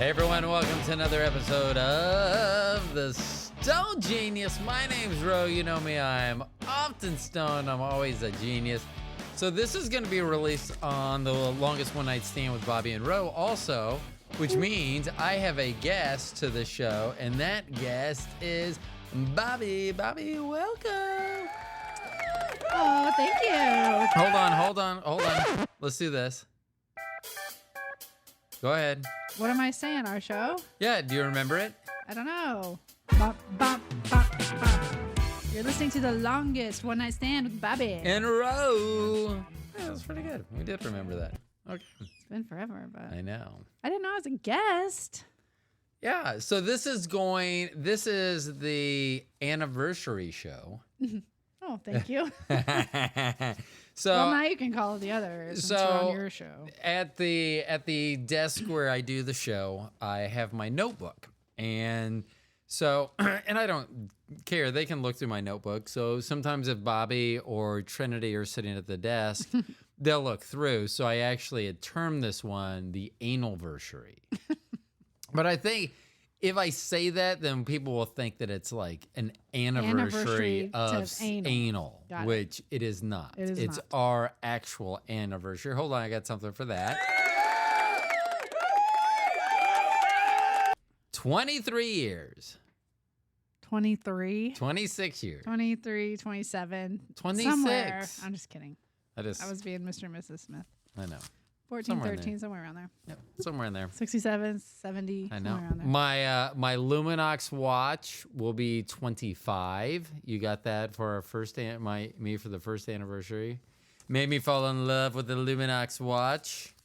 Hey everyone, welcome to another episode of The Stone Genius. My name's Ro. You know me, I'm often stoned. I'm always a genius. So this is going to be released on the longest one night stand with Bobbi and Ro also, which means I have a guest to the show, and that guest is Bobbi. Bobbi, welcome. Oh, thank you. Hold on. Let's do this. Go ahead. What am I saying? Our show? Yeah, do you remember it? I don't know. Bop, bop, bop, bop. You're listening to the longest one night stand with Bobbi and Ro. Yeah, that was pretty good. We did remember that. Okay. It's been forever, but I know. I didn't know I was a guest. Yeah, so this is the anniversary show. Oh, thank you. So well, now you can call it the other since we're on your show. At the desk where I do the show, I have my notebook. And so, and I don't care. They can look through my notebook. So sometimes if Bobbi or Trinity are sitting at the desk, they'll look through. So I actually had termed this one the anniversary. But I think if I say that, then people will think that it's like an anniversary of anal, which it is not. It's not our actual anniversary. Hold on, I got something for that. 23 years. 23? 26 years. 23, 27. 26. Somewhere. I'm just kidding. I was being Mr. and Mrs. Smith. I know. 14, 13, somewhere around there. Yep, somewhere in there. 67, 70, I know. somewhere around there. My Luminox watch will be 25. You got that for our first me for the first anniversary. Made me fall in love with the Luminox watch.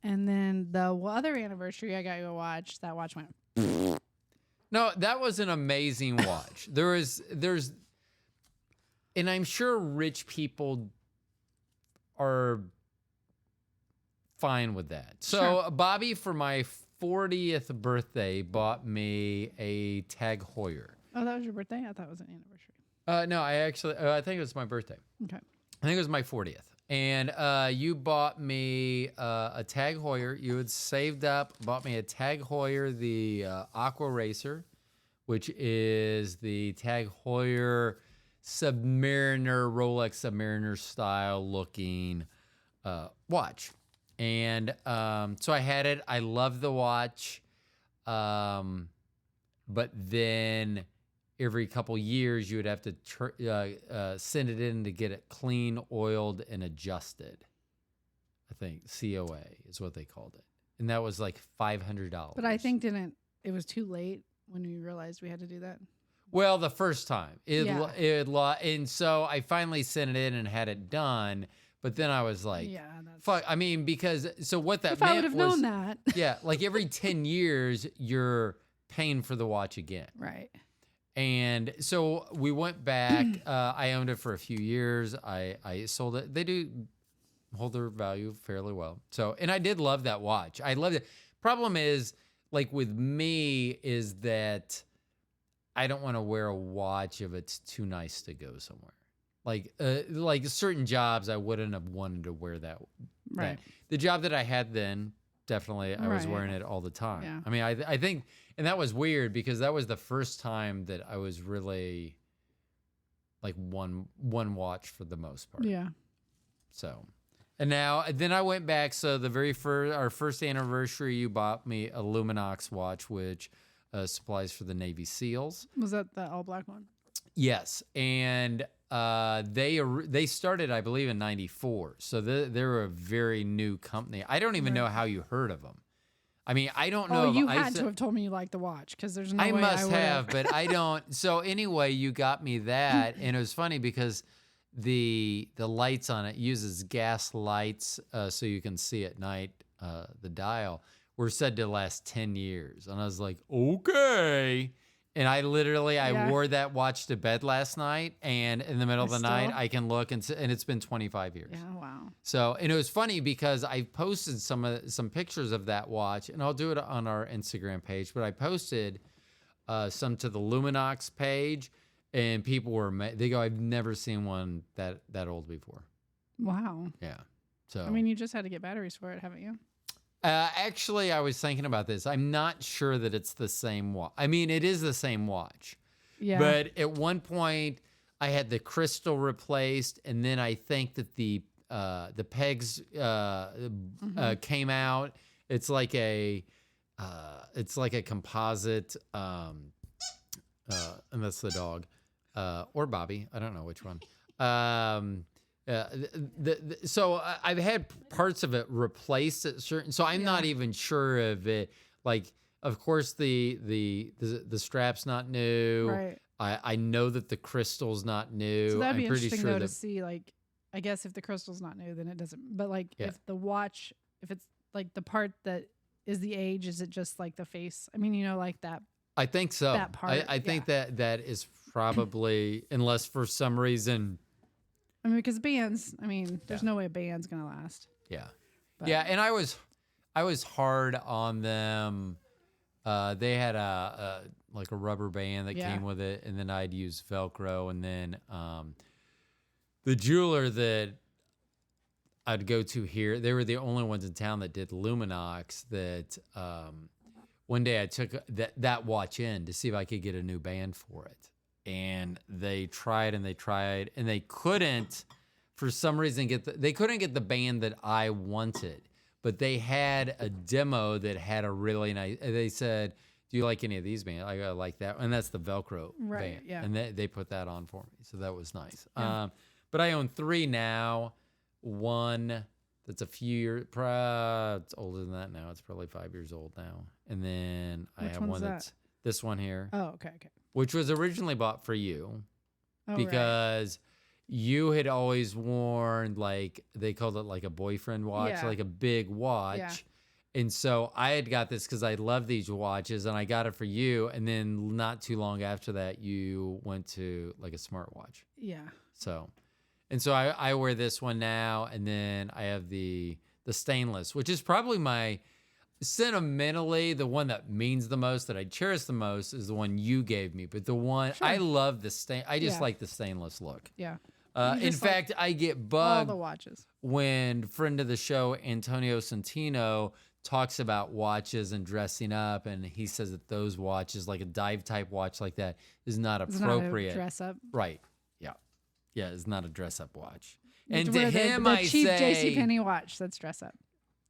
And then the other anniversary, I got you a watch. That watch went. No, that was an amazing watch. there's, and I'm sure rich people are fine with that. So sure. Bobbi, for my 40th birthday, bought me a Tag Heuer. Oh, that was your birthday? I thought it was an anniversary. No, I think it was my birthday. Okay. I think it was my 40th. And you bought me a Tag Heuer. You had saved up, bought me a Tag Heuer, the Aqua Racer, which is the Tag Heuer Submariner, Rolex Submariner style looking watch. And so I had it. I loved the watch. But then every couple years, you would have to send it in to get it clean, oiled, and adjusted. I think COA is what they called it. And that was like $500. But I think it was too late when we realized we had to do that. Well, the first time. And so I finally sent it in and had it done. But then I was like, fuck. I mean, because so what that meant was, if I would have known that. Yeah, like every 10 years, you're paying for the watch again. Right. And so we went back. I owned it for a few years. I sold it. They do hold their value fairly well. So, and I did love that watch. I loved it. Problem is, like with me, is that I don't want to wear a watch if it's too nice to go somewhere. Like certain jobs, I wouldn't have wanted to wear that. Right. The job that I had then, definitely, I was wearing it all the time. Yeah. I mean, I think, and that was weird because that was the first time that I was really like one watch for the most part. Yeah. So, and then I went back. So our first anniversary, you bought me a Luminox watch, which supplies for the Navy SEALs. Was that the all black one? Yes, and they started, I believe, in '94. So they're a very new company. I don't even know how you heard of them. I mean, I don't know. Oh, you had to have told me you liked the watch because there's no way I must have, but I don't. So anyway, you got me that, and it was funny because the lights on it uses gas lights, so you can see at night. The dial were said to last 10 years, and I was like, okay. And I wore that watch to bed last night, and in the middle of the night, I can look and it's been 25 years. Yeah, wow. So, and it was funny because I posted some pictures of that watch, and I'll do it on our Instagram page, but I posted some to the Luminox page, and people they go, I've never seen one that old before. Wow. Yeah. So I mean, you just had to get batteries for it, haven't you? Actually, I was thinking about this. I'm not sure that it's the same watch. I mean, it is the same watch. Yeah. But at one point, I had the crystal replaced, and then I think that the pegs came out. It's like a composite, and that's the dog, or Bobby. I don't know which one. So I've had parts of it replaced at certain. So I'm not even sure of it. Like, of course, the strap's not new. Right. I know that the crystal's not new. So that'd be I'm pretty interesting sure though that to see. Like, I guess if the crystal's not new, then it doesn't. But like, Yeah. if the watch, if it's like the part that is the age, is it just like the face? I mean, like that. I think so. that part, I think that is probably, unless for some reason. I mean, because bands. I mean, there's no way a band's gonna last. Yeah. But- Yeah, and I was hard on them. They had a like a rubber band that Yeah. came with it, and then I'd use Velcro, and then the jeweler that I'd go to here, they were the only ones in town that did Luminox. That one day I took that watch in to see if I could get a new band for it, and they tried and they couldn't, for some reason, they couldn't get the band that I wanted. But they had a demo that had a really nice. They said, "Do you like any of these bands?" I like that, and that's the Velcro Right, band. yeah. And they put that on for me, so that was nice. Yeah. But I own 3 now. One that's a few years. It's older than that now. It's probably 5 years old now. And then I Which have one's one that? that's this one here, Oh, okay. which was originally bought for you Oh, right. because. You had always worn, like, they called it like a boyfriend watch, Yeah. like a big watch. Yeah. And so I had got this because I love these watches, and I got it for you. And then not too long after that, you went to like a smartwatch. Yeah. So I wear this one now, and then I have the stainless, which is probably my, sentimentally, the one that means the most, that I cherish the most, is the one you gave me. But the one I love I just Yeah. like the stainless look. Yeah. In just like fact, I get All bugged the watches. when friend of the show Antonio Centino talks about watches and dressing up, and he says that those watches, like a dive type watch like that, is not It's appropriate. not a dress up. Right? Yeah, it's not a dress up watch. You And have to wear him, the I cheap say, JCPenney watch that's dress up.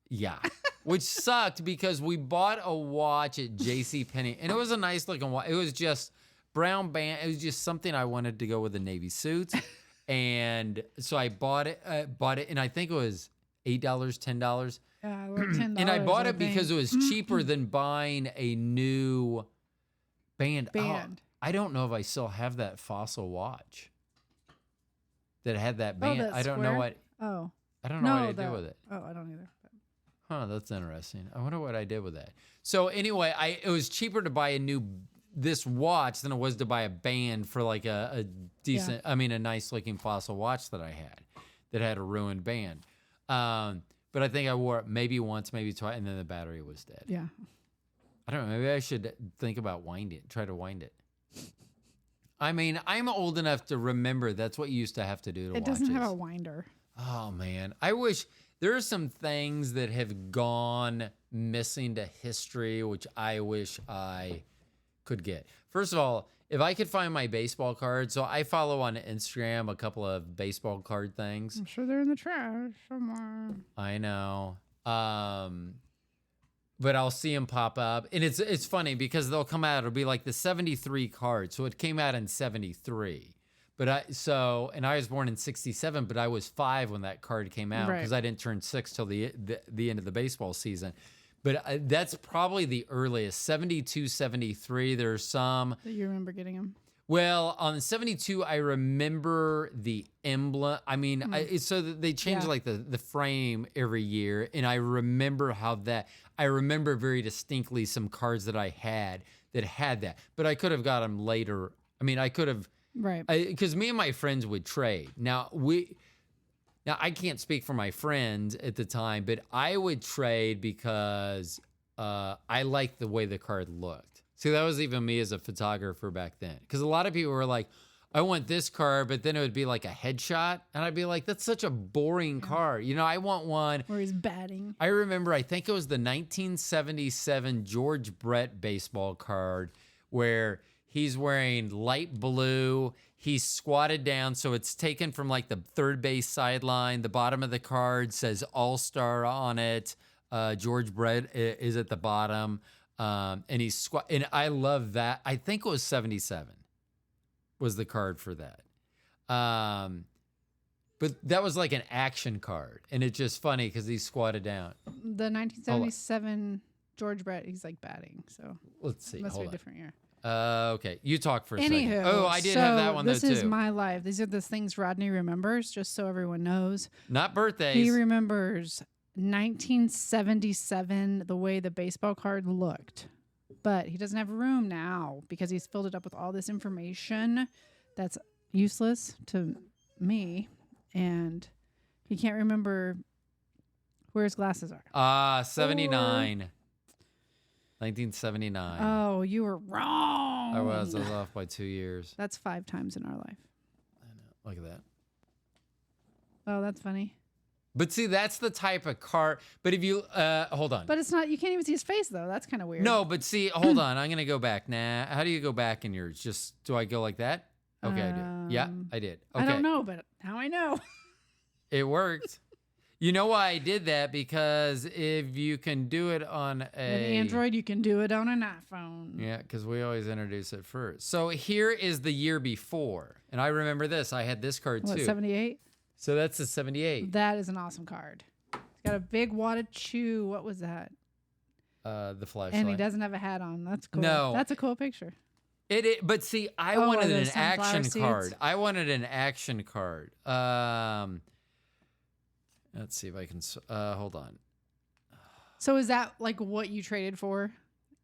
yeah, which sucked because we bought a watch at JCPenney, and it was a nice looking watch. It was just brown band. It was just something I wanted to go with a navy suit. And so I bought it, and I think it was $8, $10. Yeah, like $10. And I bought I it because it think. was cheaper than buying a new band. Oh, I don't know if I still have that Fossil watch that had that band. that I don't know square? what Oh. I don't know what I did with it. Oh, I don't either. Huh, that's interesting. I wonder what I did with that. So anyway, it was cheaper to buy this watch than it was to buy a band for like a decent, a nice looking Fossil watch that I had a ruined band. But I think I wore it maybe once, maybe twice, and then the battery was dead. Yeah. I don't know. Maybe I should think about try to wind it. I mean, I'm old enough to remember that's what you used to have to do to It watches. doesn't have a winder. Oh man, I wish there are some things that have gone missing to history, which I wish I could get. First of all, if I could find my baseball cards, so I follow on Instagram a couple of baseball card things. I'm sure they're in the trash somewhere. I know. But I'll see them pop up. And it's funny because they'll come out, it'll be like the 73 card. So it came out in 73. And I was born in 67, but I was 5 when that card came out because I didn't turn 6 till the end of the baseball season. But that's probably the earliest, 72, 73. There's some. That you remember getting them? Well, on 72, I remember the emblem. I mean, so they change like the frame every year. And I remember I remember very distinctly some cards that I had that. But I could have got them later. I mean, I could have. Right. Because me and my friends would trade. Now, I can't speak for my friends at the time, but I would trade because I liked the way the card looked. See, that was even me as a photographer back then. Because a lot of people were like, I want this card, but then it would be like a headshot. And I'd be like, that's such a boring card. You know, I want one. Where he's batting. I remember, I think it was the 1977 George Brett baseball card where he's wearing light blue. He's squatted down, so it's taken from like the third base sideline. The bottom of the card says All-Star on it. George Brett is at the bottom. And he's squat. And I love that. I think it was 77 was the card for that. But that was like an action card. And it's just funny because he's squatted down. The 1977 George Brett, he's like batting. So let's see. must be a Hold different year. on. Okay. You talk for a Anywho, second. Oh, I did have that one though too. This is my life. These are the things Rodney remembers, just so everyone knows. Not birthdays. He remembers 1977, the way the baseball card looked. But he doesn't have room now because he's filled it up with all this information that's useless to me. And he can't remember where his glasses are. 79. 1979. Oh, you were wrong. I was off by 2 years. That's 5 times in our life. I know. Look at that. Oh, that's funny. But see, that's the type of card. But if you hold on. But it's not. You can't even see his face though. That's kind of weird. No, but see, hold on. I'm gonna go back. Nah. How do you go back in yours? Just do I go like that? Okay, I did. Yeah, I did. Okay. I don't know, but now I know. It worked. You know why I did that? Because if you can do it on An Android, you can do it on an iPhone. Yeah, because we always introduce it first. So here is the year before. And I remember this. I had this card too. 78? So that's the 78. That is an awesome card. It's got a big wadded chew. What was that? The flashlight. And he doesn't have a hat on. That's cool. No. That's a cool picture. But see, I Oh, wanted are an those sunflower action seeds? card. I wanted an action card. Let's see if I can. Hold on. So is that like what you traded for?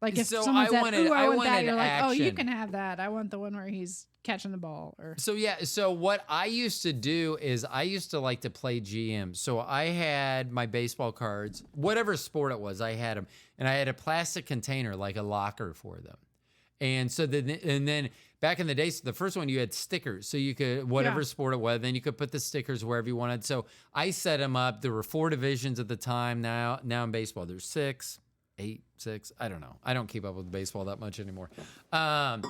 Like if So someone I said, wanted- "Ooh, I want that," wanted you're like, "Oh, you action. can have that. I want the one where he's catching the ball." Or So yeah, so what I used to do is I used to like to play GM. So I had my baseball cards, whatever sport it was, I had them, and I had a plastic container like a locker for them. And so then back in the day, so the first one you had stickers, so you could whatever Yeah. sport it was, then you could put the stickers wherever you wanted. So I set them up. There were 4 divisions at the time. Now in baseball, there's 6, 8, 6. I don't know. I don't keep up with baseball that much anymore. so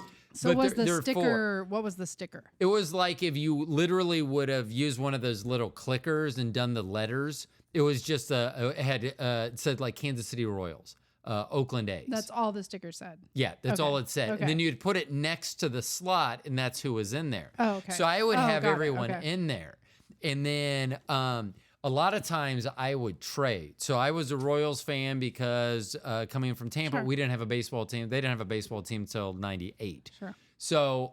but was there the are 4. sticker? What was the sticker? It was like if you literally would have used one of those little clickers and done the letters. It was just it said like Kansas City Royals, Oakland A's. That's all the sticker said. Yeah, that's Okay. all it said. Okay. And then you'd put it next to the slot, and that's who was in there. Oh, okay. So I would Oh, have got it. everyone Okay. in there. And then a lot of times I would trade. So I was a Royals fan because coming from Tampa, Sure. we didn't have a baseball team. They didn't have a baseball team until 98. Sure. So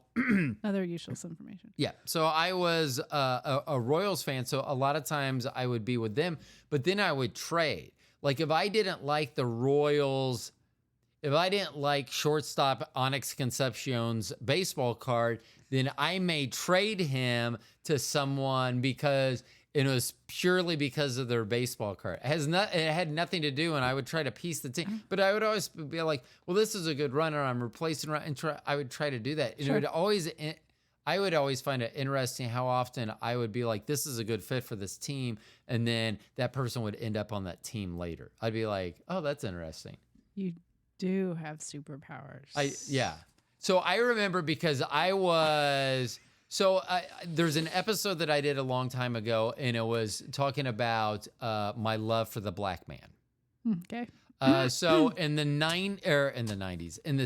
Other useless information. yeah, so I was a Royals fan, so a lot of times I would be with them, but then I would trade. Like if I didn't like the Royals, if I didn't like shortstop Onyx Concepcion's baseball card, then I may trade him to someone because it was purely because of their baseball card. It had nothing to do, and I would try to piece the team. But I would always be like, well, this is a good runner. I'm replacing, and I would try to do that. And Sure. I would always find it interesting how often I would be like, this is a good fit for this team. And then that person would end up on that team later. I'd be like, oh, that's interesting. You do have superpowers. Yeah. So I remember because there's an episode that I did a long time ago, and it was talking about my love for the black man. Okay. So in the 90s, in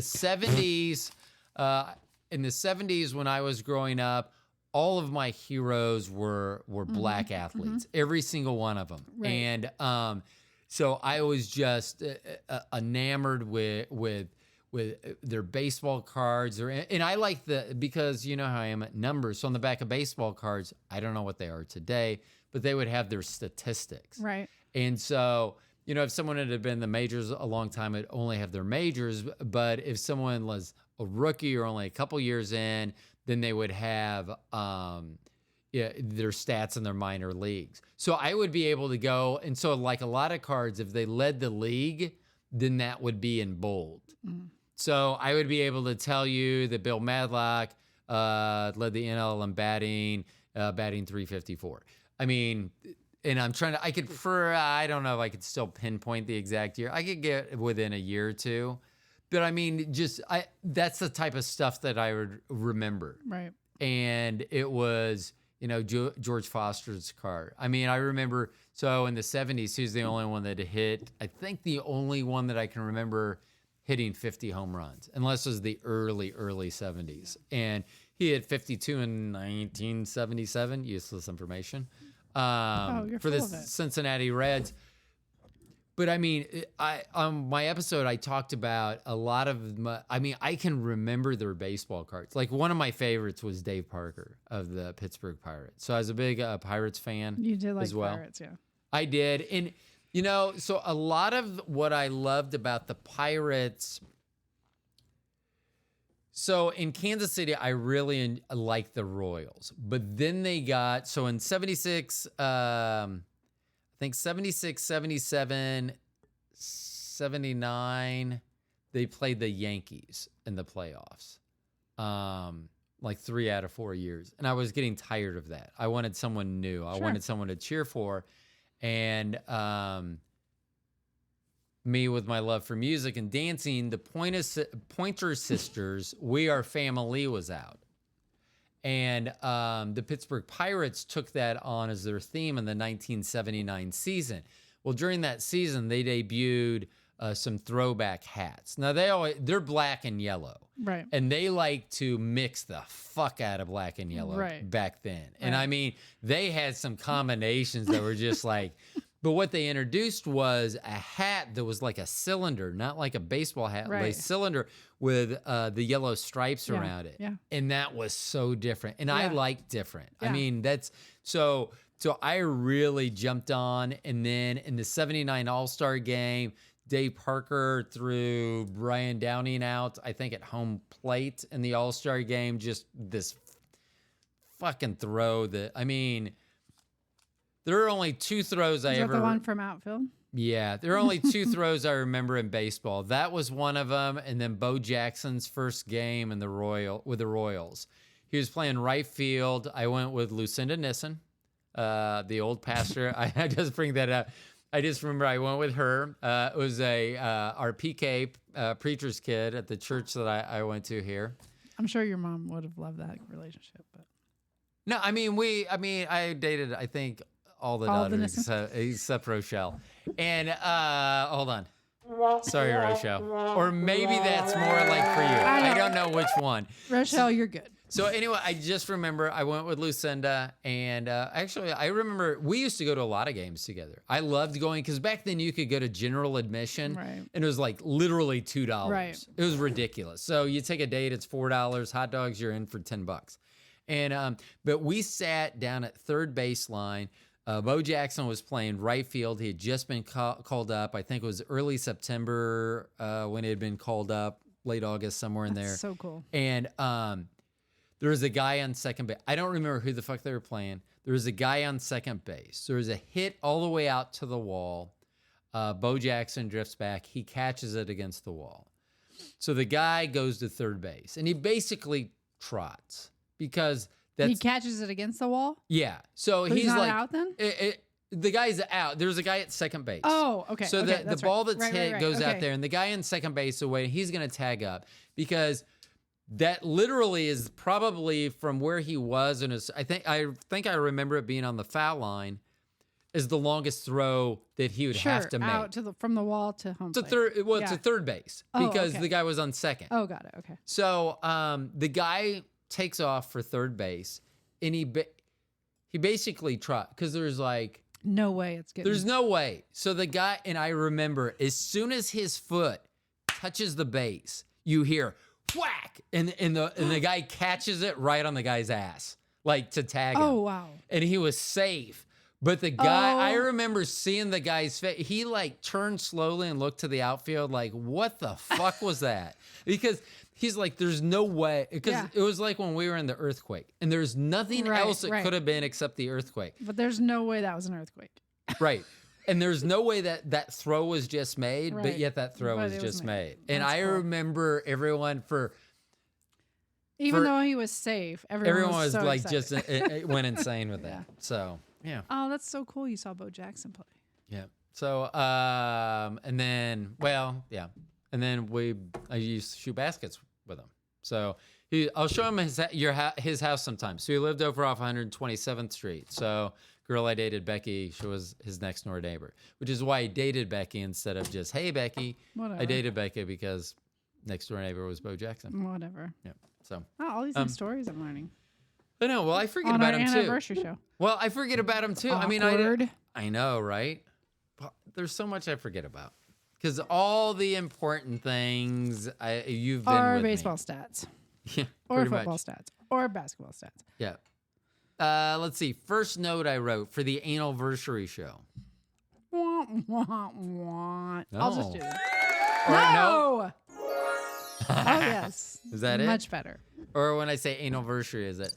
the 70s, when I was growing up, all of my heroes were black athletes, every single one of them. Right. And so I was just enamored with their baseball cards, and I like because you know how I am at numbers. So on the back of baseball cards, I don't know what they are today, but they would have their statistics. Right. And so, you know, if someone had been in the majors a long time, it'd only have their majors. But if someone was a rookie or only a couple years in, then they would have their stats in their minor leagues. So I would be able to go, and so like a lot of cards, if they led the league, then that would be in bold. So I would be able to tell you that Bill Madlock led the NL in batting 354. I mean, and I'm trying to, I don't know if I could still pinpoint the exact year. I could get within a year or two. But I mean, that's the type of stuff that I would remember. Right. And it was, George Foster's car. I mean, I remember, so in the 70s, he was the only one that hit, I think the only one that I can remember hitting 50 home runs, unless it was the early 70s. And he hit 52 in 1977, useless information, you're for the full of it. Cincinnati Reds. But I mean, on my episode, I talked about a lot of I can remember their baseball cards. Like one of my favorites was Dave Parker of the Pittsburgh Pirates. So I was a big Pirates fan. You did like as well. Pirates, yeah. I did. And, so a lot of what I loved about the Pirates. So in Kansas City, I really liked the Royals. But then they got, so in 76, I think 76, 77, 79, they played the Yankees in the playoffs. Like 3 out of 4 years. And I was getting tired of that. I wanted someone new. I wanted someone to cheer for. And me with my love for music and dancing, the Pointer Sisters, We Are Family was out. And the Pittsburgh Pirates took that on as their theme in the 1979 season. Well, during that season, they debuted some throwback hats. Now, they're black and yellow. Right. And they like to mix the fuck out of black and yellow back then. And I mean, they had some combinations that were just like... But what they introduced was a hat that was like a cylinder, not like a baseball hat, like a cylinder with the yellow stripes around it. Yeah. And that was so different. And I like different. Yeah. I mean, that's so I really jumped on. And then in the 79 All-Star game, Dave Parker threw Brian Downing out, I think at home plate in the All-Star game. Just this fucking throw that, I mean... There are only 2 throws I ever... Is that the one from outfield? Yeah, there are only 2 throws I remember in baseball. That was one of them, and then Bo Jackson's first game in with the Royals. He was playing right field. I went with Lucinda Nissen, the old pastor. I just bring that up. I just remember I went with her. It was our PK preacher's kid at the church that I went to here. I'm sure your mom would have loved that relationship, but no, I mean I dated I think all the daughters except Rochelle. And hold on. Sorry, Rochelle. Or maybe that's more like for you. I don't know which one. Rochelle, you're good. So anyway, I just remember I went with Lucinda, and actually I remember we used to go to a lot of games together. I loved going because back then you could go to general admission, and it was like literally $2. Right. It was ridiculous. So you take a date, it's $4. Hot dogs, you're in for $10. And but we sat down at third baseline. Bo Jackson was playing right field. He had just been called up. I think it was early September when he had been called up, late August, somewhere in there. So cool. And there was a guy on second base. I don't remember who the fuck they were playing. There was a guy on second base. There was a hit all the way out to the wall. Bo Jackson drifts back. He catches it against the wall. So the guy goes to third base, and he basically trots because... He catches it against the wall? Yeah. So he's not like out then? The guy's out. There's a guy at second base. Oh, okay. So the ball that's hit goes out there, and the guy in second base away, he's going to tag up because that literally is probably from where he was, and I think I remember it being on the foul line, is the longest throw that he would have to make. Out to from the wall to home plate. To third base because the guy was on second. Oh, got it. Okay. So the guy takes off for third base, and he basically trot because there's like no way it's getting. There's no way. So the guy, and I remember as soon as his foot touches the base, you hear whack, and the guy catches it right on the guy's ass, like to tag him. Oh wow! And he was safe. But the guy, I remember seeing the guy's face. He like turned slowly and looked to the outfield, like, what the fuck was that? Because he's like, there's no way. Because it was like when we were in the earthquake, and there's nothing else it could have been except the earthquake. But there's no way that was an earthquake. Right. And there's no way that throw was just made, but yet that throw was just made. And I remember everyone Even though he was safe, everyone was so like excited. just it went insane with that. So yeah. Oh, that's so cool. You saw Bo Jackson play. Yeah. So and then and then I used to shoot baskets with him. So I'll show him his house sometime. So he lived over off 127th Street. So girl I dated, Becky, she was his next door neighbor, which is why I dated Becky instead of just, hey Becky. Whatever. I dated Becky because next door neighbor was Bo Jackson. Whatever. Yeah. So all these new stories I'm learning. I know. Well, I forget On about our him too. anniversary show. Well, I forget about him too. Awkward. I know, right? Well, there's so much I forget about because all the important things you've been Or with baseball me. stats. Yeah, Or pretty football much. stats. Or basketball stats. Yeah. Let's see. First note I wrote for the anniversary show. Wah, wah, wah. I'll just do it. Or No! Oh, yes. Is that it? Much better. Or when I say anniversary, is it?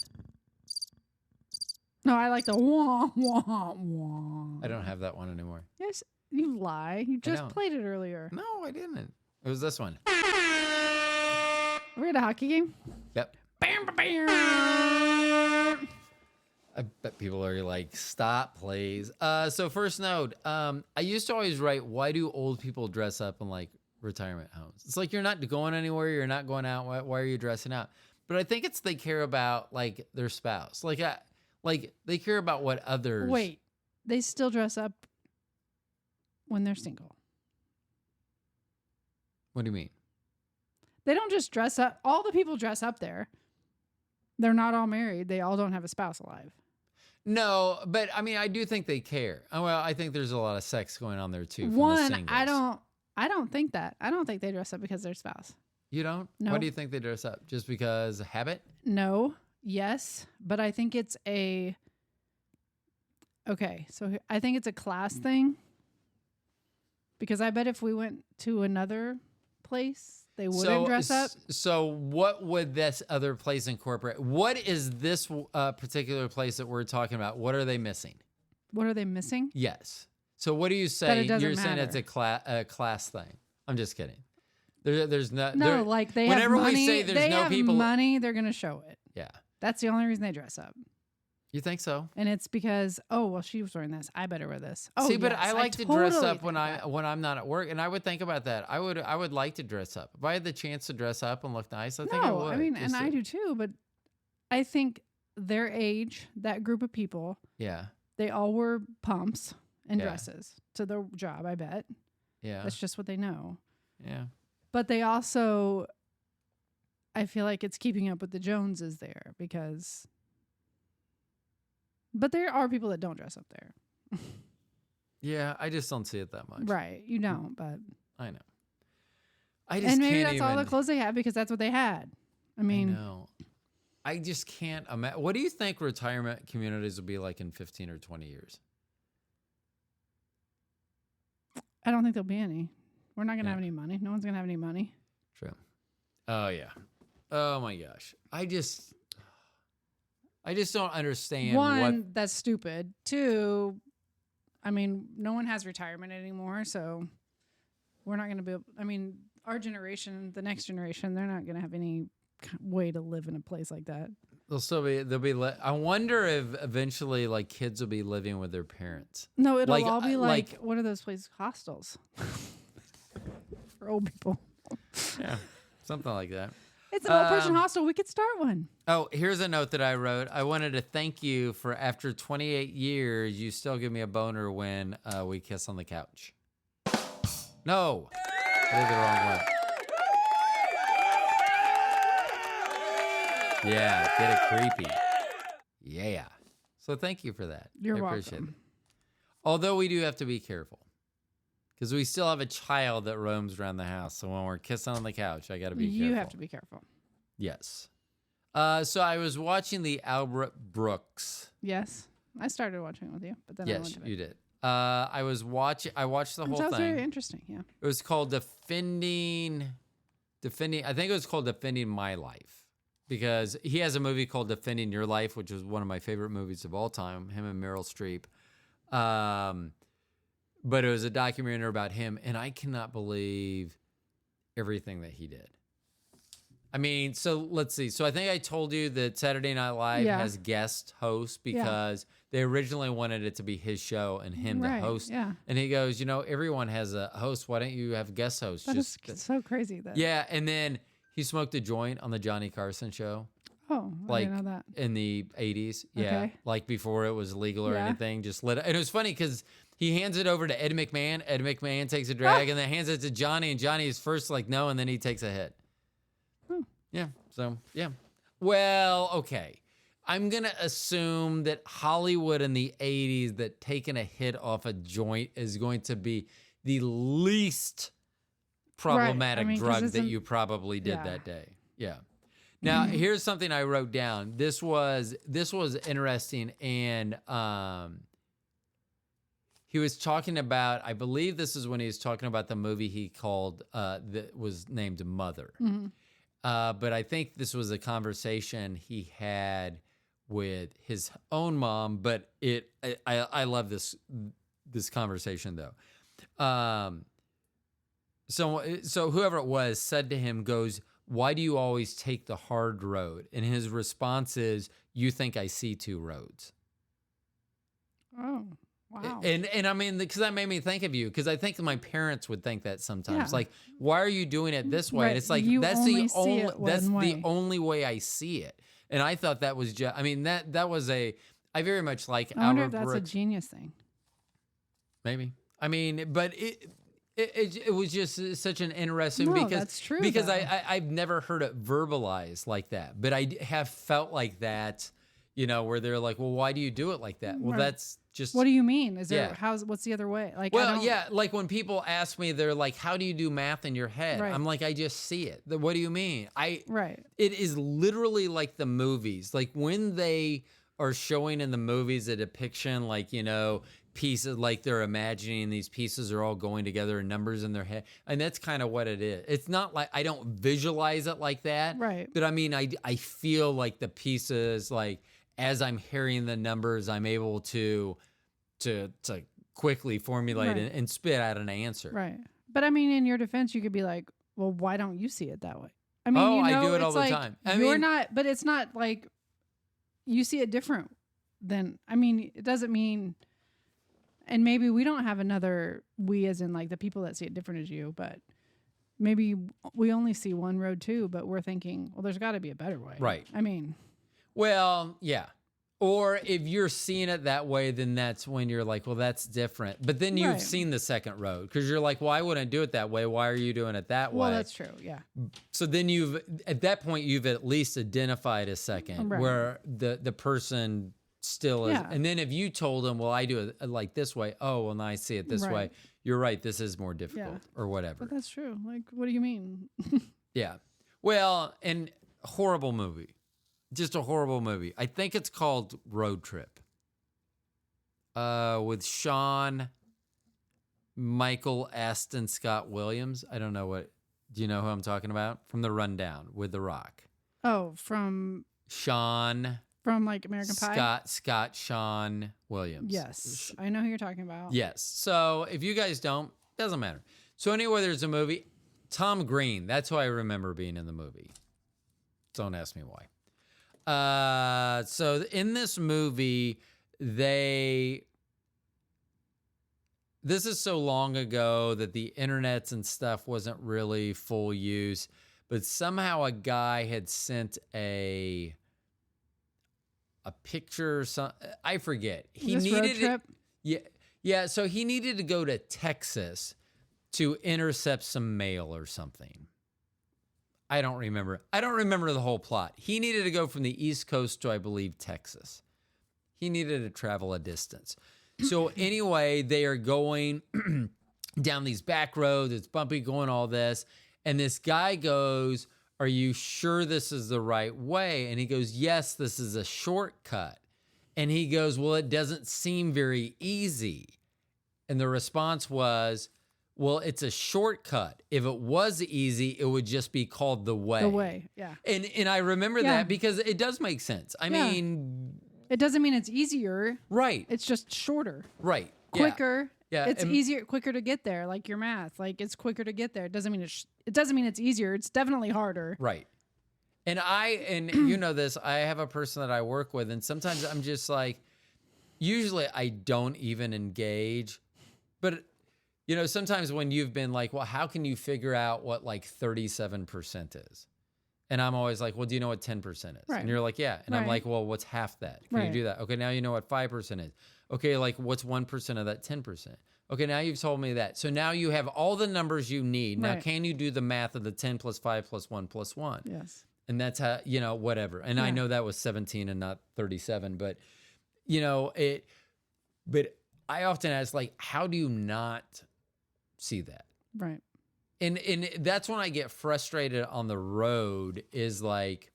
No, I like the wah, wah, wah. I don't have that one anymore. Yes, you lie. You just don't. played it earlier. No, I didn't. It was this one. Are we at a hockey game? Yep. Bam, bam, bam. I bet people are like, stop, please. So first note, I used to always write, why do old people dress up in like retirement homes? It's like, you're not going anywhere. You're not going out. Why are you dressing out? But I think it's they care about like their spouse. Like they care about what others. Wait, they still dress up when they're single. What do you mean? They don't just dress up. All the people dress up there. They're not all married. They all don't have a spouse alive. No, but I mean, I do think they care. Well, I think there's a lot of sex going on there too. From the One, singles. I don't think that. I don't think they dress up because they're spouse. You don't? No. Why do you think they dress up? Just because of habit? No, yes, but I think it's a. Okay, so I think it's a class thing. Because I bet if we went to another place, they wouldn't dress up. So what would this other place incorporate? What is this particular place that we're talking about? What are they missing? What are they missing? Yes. So what do you That say? it doesn't You're saying it's matter. a class thing. I'm just kidding. There's not. No, like they have whenever money. we say there's they no have people. money, they're going to show it. Yeah. That's the only reason they dress up. You think so? And it's because, oh, well, she was wearing this. I better wear this. Oh, See, but yes, I like to dress totally up when think that. I'm not at work, and I would think about that. I would like to dress up. If I had the chance to dress up and look nice, I think I No, would. I mean, just and I do too, but I think their age, that group of people, Yeah. they all wore pumps and Yeah. dresses to their job, I bet. Yeah. That's just what they know. Yeah. But they also, I feel like it's keeping up with the Joneses there because, but there are people that don't dress up there. Yeah. I just don't see it that much. Right. You don't, but. I know. I just And maybe can't that's even. all the clothes they had because that's what they had. I mean, no. I just can't imagine. What do you think retirement communities will be like in 15 or 20 years? I don't think there'll be any. We're not going to Yeah. have any money. No one's going to have any money. True. Oh yeah. Oh my gosh. I just don't understand One, that's stupid. Two, I mean, no one has retirement anymore, so we're not going to be able, I mean, our generation, the next generation, they're not going to have any way to live in a place like that. they'll be. I wonder if eventually like kids will be living with their parents. No, it'll Like, all be like- what are those places? Hostels for old people. Yeah. Something like that. It's an old person hostel. We could start one. Oh, here's a note that I wrote. I wanted to thank you for after 28 years, you still give me a boner when we kiss on the couch. No, I did the wrong one. Yeah, get it creepy. Yeah. So thank you for that. You're I appreciate welcome. it. Although we do have to be careful. Because we still have a child that roams around the house. So when we're kissing on the couch, I got to be careful. You have to be careful. Yes. So I was watching the Albert Brooks. Yes. I started watching it with you, but then I went Yes, to bed. you did. I watched the whole Sounds very thing. interesting. Yeah. It was called Defending. I think it was called Defending My Life, because he has a movie called Defending Your Life, which is one of my favorite movies of all time. Him and Meryl Streep. But it was a documentary about him, and I cannot believe everything that he did. I mean, so let's see. So I think I told you that Saturday Night Live Yeah. has guest hosts because they originally wanted it to be his show and him to Right, host. yeah. And he goes, you know, everyone has a host. Why don't you have guest hosts? That is so crazy. That Yeah. And then he smoked a joint on the Johnny Carson show. Oh, I Like didn't know that. in the 80s. Yeah. Okay. Like before it was legal or Yeah. anything. Just lit it. And it was funny because he hands it over to Ed McMahon. Ed McMahon takes a drag and then hands it to Johnny. And Johnny is first like, no. And then he takes a hit. Yeah. So, yeah. Well, okay. I'm going to assume that Hollywood in the 80s, that taking a hit off a joint is going to be the least problematic drug that you probably did that day. Yeah. Now, here's something I wrote down. This was interesting. And he was talking about, I believe this is when he was talking about the movie he called, that was named Mother. Mm-hmm. But I think this was a conversation he had with his own mom. But I love this conversation though. So whoever it was said to him, goes, "Why do you always take the hard road?" And his response is, "You think I see two roads." Oh, wow. And I mean, because that made me think of you, because I think my parents would think that sometimes. Yeah. Like, why are you doing it this way? Right. And it's like, You that's only the see only it that's one the way. only way I see it. And I thought that was just, I mean, that was I very much like I wonder Albert if that's a Brooks. genius thing. Maybe. I mean, but it was just such an interesting, No, because that's true, because though. I've never heard it verbalized like that, but I have felt like that, you know, where they're like, well, why do you do it like that? Well, Right. that's just, What do you mean? Is there Yeah. what's the other way? Like, I well, don't, yeah, like when people ask me, they're like, how do you do math in your head? Right. I'm like, I just see it. What do you mean? Right. It is literally like the movies. Like when they are showing in the movies a depiction, like, you know, pieces, like they're imagining these pieces are all going together and numbers in their head. And that's kind of what it is. It's not like I don't visualize it like that. Right. But I mean, I feel like the pieces, like as I'm hearing the numbers, I'm able to quickly formulate Right. and spit out an answer. Right. But I mean, in your defense, you could be like, well, why don't you see it that way? I mean, Oh, you I know, do it all it's the like, time. I you're mean- not, but it's not like you see it different than, I mean, it doesn't mean, and maybe we don't have another, we as in like the people that see it different as you, but maybe we only see one road too, but we're thinking, well, there's got to be a better way. Right. I mean, Well, yeah. Or if you're seeing it that way, then that's when you're like, well, that's different. But then you've Right. seen the second road, because you're like, well, I wouldn't do it that way. Why are you doing it that well, way? that's true. Yeah. So then at that point, you've at least identified a second Right. where the person still is. Yeah. And then if you told them, well, I do it like this way. Oh, well, now I see it this way. Right. You're right. This is more difficult or whatever. But that's true. Like, what do you mean? Yeah. Well, and horrible movie. Just a horrible movie. I think it's called Road Trip. With Shawn, Michael Aston Scott Williams. I don't know do you know who I'm talking about? From The Rundown with The Rock. Oh, from Shawn like American Pie? Scott Shawn Williams. Yes. I know who you're talking about. Yes. So if you guys don't, doesn't matter. So anyway, there's a movie. Tom Green. That's who I remember being in the movie. Don't ask me why. So in this movie, this is so long ago that the internets and stuff wasn't really full use, but somehow a guy had sent a picture or something. I forget. He This road needed trip? Yeah. So he needed to go to Texas to intercept some mail or something. I don't remember. I don't remember the whole plot. He needed to go from the East Coast to, I believe, Texas. He needed to travel a distance. So anyway, they are going down these back roads. It's bumpy, going all this. And this guy goes, "Are you sure this is the right way?" And he goes, "Yes, this is a shortcut." And he goes, "Well, it doesn't seem very easy." And the response was, "Well, it's a shortcut. If it was easy, it would just be called the way." The way. Yeah. And I remember Yeah. that because it does make sense. I Yeah. mean, It doesn't mean it's easier. right, It's just shorter, right. Yeah. quicker. Yeah, It's and- easier, quicker to get there. Like your math, like it's quicker to get there. It doesn't mean it's easier. It's definitely harder. Right. And you know this, I have a person that I work with, and sometimes I'm just like, usually I don't even engage, but you know, sometimes when you've been like, well, how can you figure out what like 37% is? And I'm always like, well, do you know what 10% is? Right. And you're like, yeah. And I'm like, well, what's half that? Can you do that? Okay, now you know what 5% is. Okay, like what's 1% of that 10%? Okay, now you've told me that. So now you have all the numbers you need. Now, can you do the math of the 10 plus 5 plus 1 plus 1? Yes. And that's how, you know, whatever. And I know that was 17 and not 37, but, you know, but I often ask, like, how do you not see that? Right. And that's when I get frustrated on the road is like,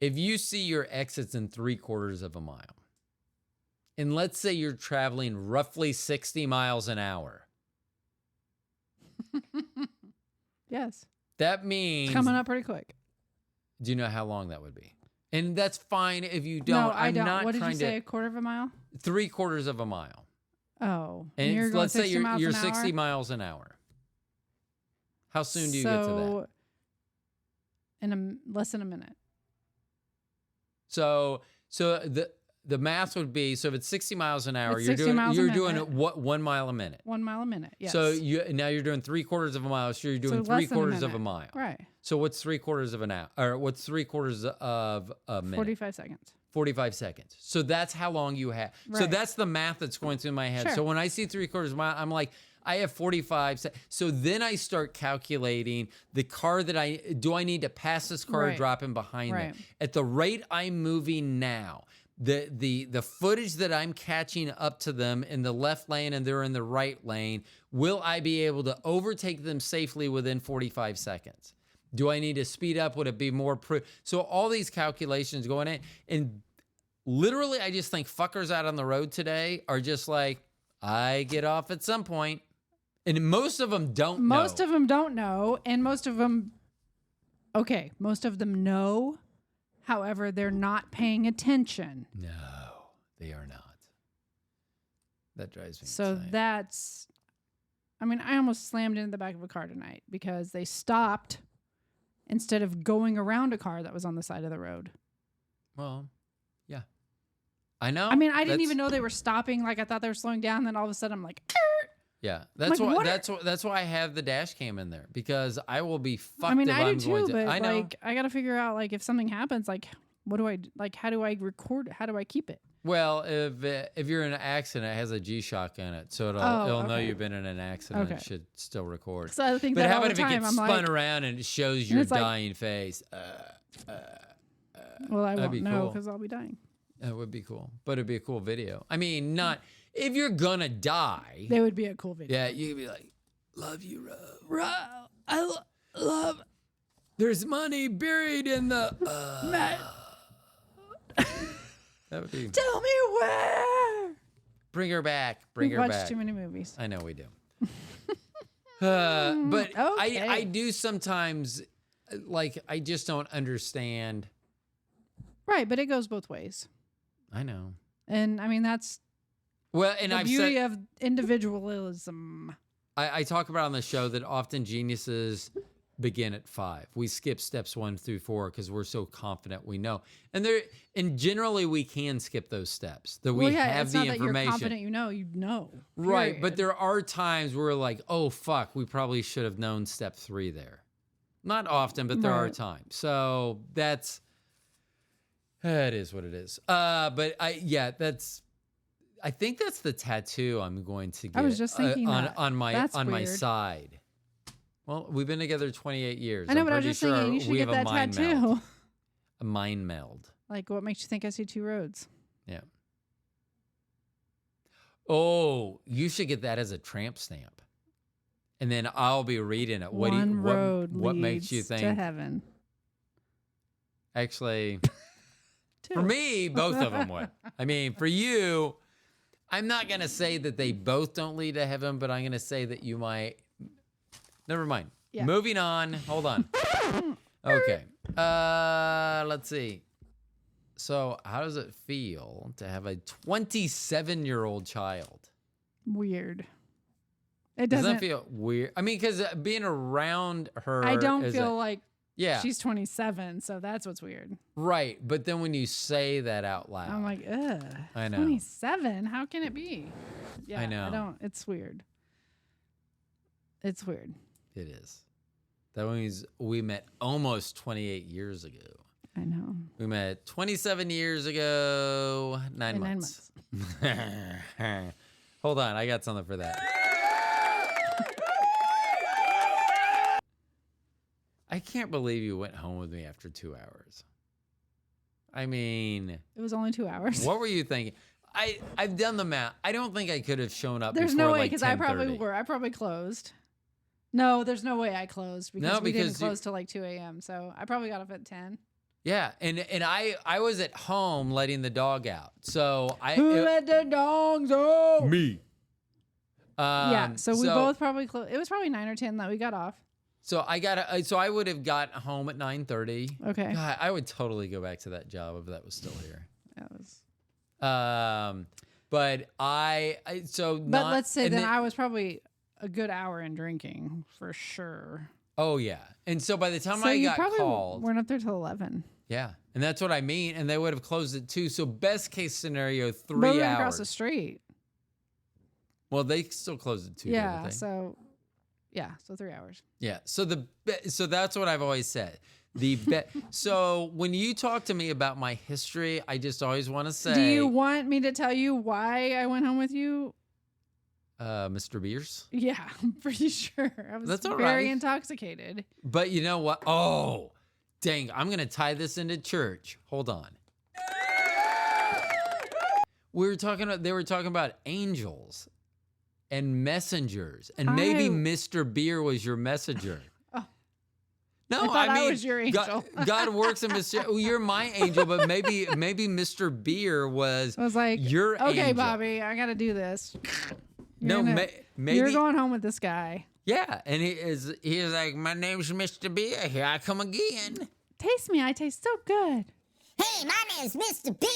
if you see your exits in 3/4 of a mile, and let's say you're traveling roughly 60 miles an hour. Yes. That means... It's coming up pretty quick. Do you know how long that would be? And that's fine if you don't. No, I don't. Not What did you trying say, 1/4 of a mile? 3/4 of a mile. Oh. And you're going let's say 60 miles you're an 60 hour? miles an hour. How soon do you get to that? In less than a minute. So the math would be, so if it's 60 miles an hour, It's you're 60 doing miles a it what, 1 mile a minute. 1 mile a minute. Yes. So now you're doing 3/4 of a mile. So you're doing So less than a 3/4 of a minute. mile. Right. So what's 3/4 of an hour? Or what's 3/4 of a minute? 45 seconds. 45 seconds. So that's how long you have. So Right. that's the math that's going through my head. Sure. So when I see 3/4 of a mile, I'm like, I have 45 seconds. So then I start calculating the car that I need to pass this car or drop in behind them. At the rate I'm moving now, the footage that I'm catching up to them in the left lane and they're in the right lane, will I be able to overtake them safely within 45 seconds? Do I need to speed up? Would it be more so all these calculations going in, and literally I just think fuckers out on the road today are just like, I get off at some point. And most of them don't know. Most of them don't know, and most of them know. However, they're not paying attention. No, they are not. That drives me So insane. that's, I mean, I almost slammed into the back of a car tonight because they stopped instead of going around a car that was on the side of the road. Well, yeah. I know. I mean, I didn't even know they were stopping. Like, I thought they were slowing down. Then all of a sudden I'm like, "Arr!" Yeah, that's like, why. That's why I have the dash cam in there, because I will be fucked. I mean, if I I'm do going too, to, but I know. like, I got to figure out, like, if something happens, like, what do I, like, how do I record it? How do I keep it? Well, if you're in an accident, it has a G-Shock in it, so it'll know you've been in an accident. Okay. It should still record. So I think But that how all about the if it time. gets I'm spun like, around and it shows your it's like- dying face? well, I that'd won't be know cool. because I'll be dying. That would be cool, but it'd be a cool video. I mean, not if you're gonna die. That would be a cool video. Yeah, you could be like, "Love you, Ro. Ro, I love There's money buried in the." Matt. That would be. Tell me where. Bring her back. Bring We've her watched back. too many movies. I know we do. But Okay. I do sometimes, like, I just don't understand. Right, but it goes both ways. I know. And I mean, that's Well, and the I've beauty said, of individualism. I talk about on the show that often geniuses begin at 5. We skip steps 1 through 4 because we're so confident we know. And generally we can skip those steps. That we have it's the not that information. you're confident you know. Right, but period. there are times where we're like, oh fuck, we probably should have known step 3 there. Not often, but there are Right. times. So that is what it is. But I think that's the tattoo I'm going to get. I was just thinking that. on my That's my weird. side. Well, we've been together 28 years. I know, I'm but I was pretty just sure thinking you should we get have that a mind tattoo. meld. A mind meld. Like, what makes you think I see 2 roads? Yeah. Oh, you should get that as a tramp stamp. And then I'll be reading it. One road what makes you leads think? to heaven? Actually, 2. for me, both of them would. I mean, for you, I'm not going to say that they both don't lead to heaven, but I'm going to say that you might. Never mind. Yeah. Moving on. Hold on. Okay. Let's see. So, how does it feel to have a 27-year-old child? Weird. It Doesn't doesn't that feel weird? I mean, because being around her, I don't feel like Yeah. She's 27, so that's what's weird. Right. But then when you say that out loud, I'm like, ugh. I know. 27? How can it be? Yeah, I know. I don't. It's weird. It's weird. it is. That means we met almost 28 years ago. I know. We met 27 years ago, 9 In 9 months. Hold on, I got something for that. I can't believe you went home with me after 2 hours. I mean, It was only 2 hours. what were you thinking? I've done the math. I don't think I could have shown up. There's before no way like because I probably 10:30. were. I probably closed. No, there's no way I closed because No, we didn't because you- close till like 2 a.m. So I probably got up at 10. Yeah, and I was at home letting the dog out. So Who let the dogs out? me. Yeah, so we both probably closed. It was probably 9 or 10 that we got off. So I would have got home at 9:30. Okay. God, I would totally go back to that job if that was still here. That was. But But let's say then I was probably a good hour in drinking for sure. Oh yeah, and so by the time So I you got probably called, weren't up there till 11. yeah, and that's what I mean. And they would have closed at 2. So best case scenario, 3 But we went hours. across the street. Well, they still closed at 2. didn't Yeah. they? So 3 hours. Yeah. So so that's what I've always said. So when you talk to me about my history, I just always want to say, Do you want me to tell you why I went home with you? Mr. Beers? Yeah, I'm pretty sure. I was That's all very right. intoxicated. But you know what? Oh, dang. I'm going to tie this into church. Hold on. They were talking about angels and messengers, and maybe Mr. Beer was your messenger. Oh. No, I thought I mean, was your angel. God works in mysterious. Well, you're my angel, but maybe Mr. Beer was. I was like, your okay, angel. Bobby, I got to do this. Maybe. You're going home with this guy. Yeah, and he is like, my name's Mr. Beer. Here I come again. Taste me. I taste so good. Hey, my name's Mr. Beer.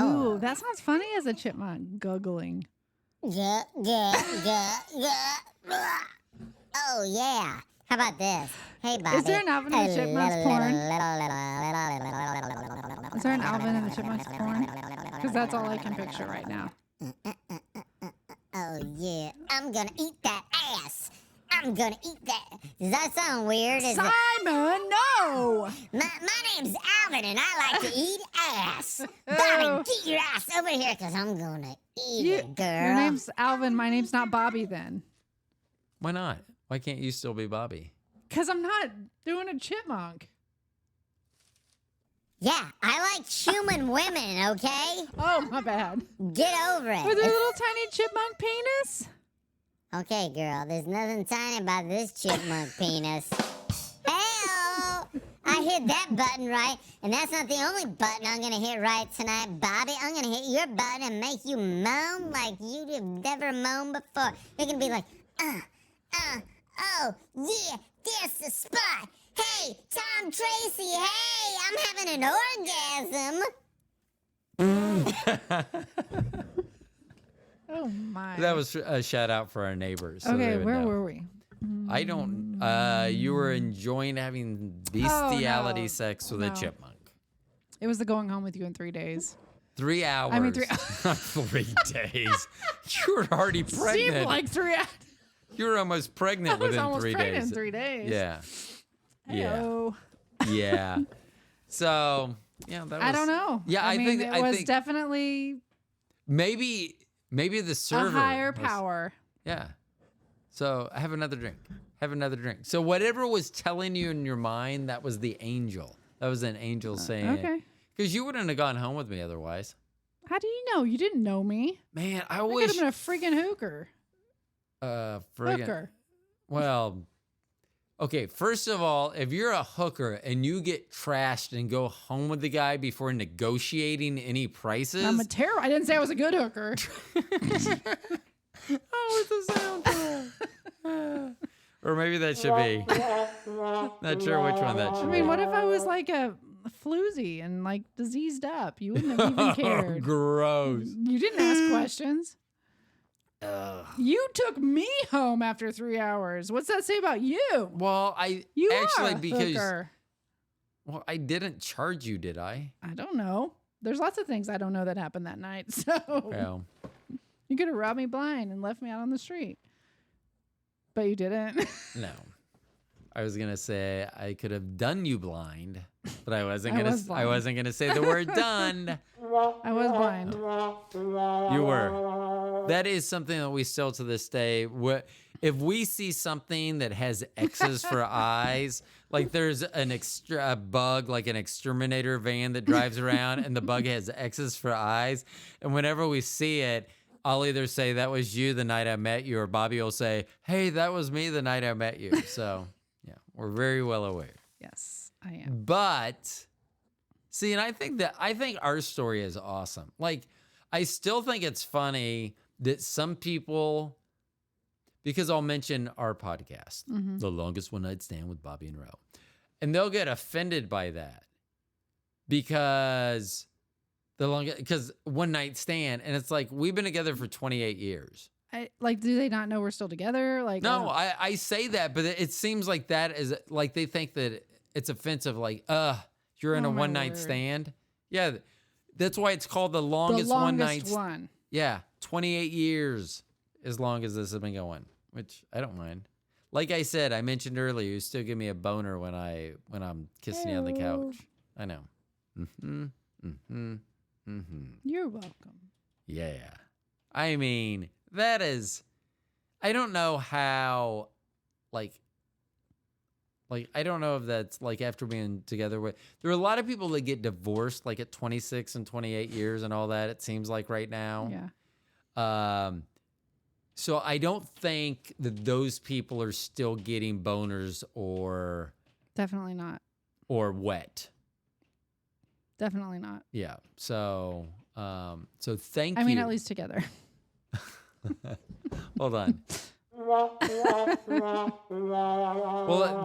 Ooh, that sounds funny as a chipmunk guggling. Yeah. Oh, yeah. How about this? Hey, Bobby. Is there an Alvin and the Chipmunks porn? Is there an Alvin and the Chipmunks porn? Because that's all I can picture right now. Oh, yeah. I'm gonna eat that ass. I'm gonna eat that. Does that sound weird? Simon, no! My name's Alvin, and I like to eat ass. Bobby, get your ass over here, because I'm gonna eat it, girl. Your name's Alvin. My name's not Bobby then. Why not? Why can't you still be Bobby? Because I'm not doing a chipmunk. Yeah, I like human women, okay? Oh, my bad. Get over it. With their little tiny chipmunk penis? Okay, girl, there's nothing tiny about this chipmunk penis. Hell, I hit that button right, and that's not the only button I'm gonna hit right tonight, Bobby. I'm gonna hit your button and make you moan like you've never moaned before. You're gonna be like, oh, yeah, that's the spot. Hey, Tom Tracy, hey, I'm having an orgasm. Oh, my. That was a shout out for our neighbors. So Okay, where were we? I don't. You were enjoying having bestiality no. sex with No. a chipmunk. It was the going home with you in 3 days. 3 hours. I mean, 3 3 days. You were already pregnant. Seemed like 3 hours. You were almost pregnant I was within almost 3 pregnant days. in 3 days. Yeah. Yeah. Heyo. Yeah. So yeah, that was. I don't know. Yeah, I mean, think it was think definitely maybe the server a higher was- power. Yeah. So have another drink. Have another drink. So whatever was telling you in your mind, that was the angel. That was an angel saying it. Okay. Because you wouldn't have gone home with me otherwise. How do you know? You didn't know me. Man, I I could wish. have been a freaking hooker. Friggin- Hooker. Well, okay. First of all, if you're a hooker and you get trashed and go home with the guy before negotiating any prices, I'm a terror. I didn't say I was a good hooker. oh, it's a sound for or maybe that should be. Not sure which one that should I be. mean, what if I was like a floozy and like diseased up? You wouldn't have even cared. Gross. You didn't ask questions. Ugh. You took me home after 3 hours. What's that say about you? Well, I You actually are a because hooker. well, I didn't charge you, did I? I don't know. There's lots of things I don't know that happened that night. So Well, you could have robbed me blind and left me out on the street. But you didn't. no. I was gonna say I could have done you blind, but I wasn't I gonna. was blind. I wasn't gonna say the word "done." I was blind. You were. That is something that we still to this day. If we see something that has X's for eyes, like there's a bug, like an exterminator van that drives around, and the bug has X's for eyes, and whenever we see it, I'll either say that was you the night I met you, or Bobby will say, "Hey, that was me the night I met you." So. Yeah, we're very well aware. Yes, I am. But see, and I think our story is awesome. Like, I still think it's funny that some people, because I'll mention our podcast, The Longest One Night Stand with Bobbi and Ro, and they'll get offended by that because one night stand, and it's like we've been together for 28 years. Do they not know we're still together? Like, No, I say that, but it seems like that is like they think that it's offensive. Like, you're in Oh, a my one night word. stand. Yeah, that's why it's called the the longest one night. one. Yeah, 28 years, as long as this has been going, which I don't mind. Like I said, I mentioned earlier, you still give me a boner when I'm kissing you on the couch. I know. You're welcome. Yeah. I mean, that is, I don't know how, like, I don't know if that's like after being together with, there are a lot of people that get divorced like at 26 and 28 years and all that, it seems like right now. Yeah. So I don't think that those people are still getting boners or Definitely not. wet. Definitely not. Yeah. So, so thank you. I mean, at least together. Hold on. Well,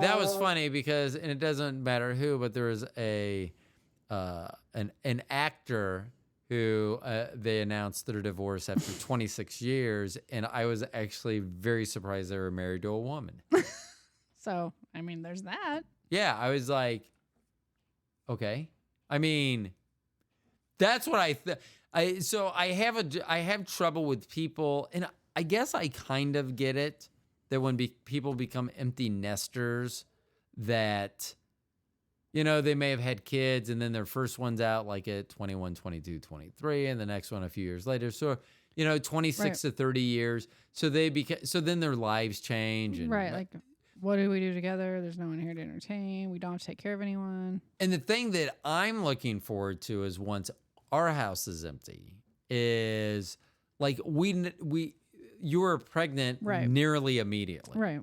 that was funny because, and it doesn't matter who, but there was an actor who they announced their divorce after 26 years, and I was actually very surprised they were married to a woman. So, I mean, there's that. Yeah, I was like, okay. I mean, that's what so I have trouble with people, and I guess I kind of get it that when people become empty nesters, that, you know, they may have had kids and then their first one's out like at 21, 22, 23, and the next one a few years later. So, you know, 26 to 30 years. So so then their lives change. And, Right. Like, what do we do together? There's no one here to entertain. We don't have to take care of anyone. And the thing that I'm looking forward to is once our house is empty, is like you were pregnant nearly immediately. Right.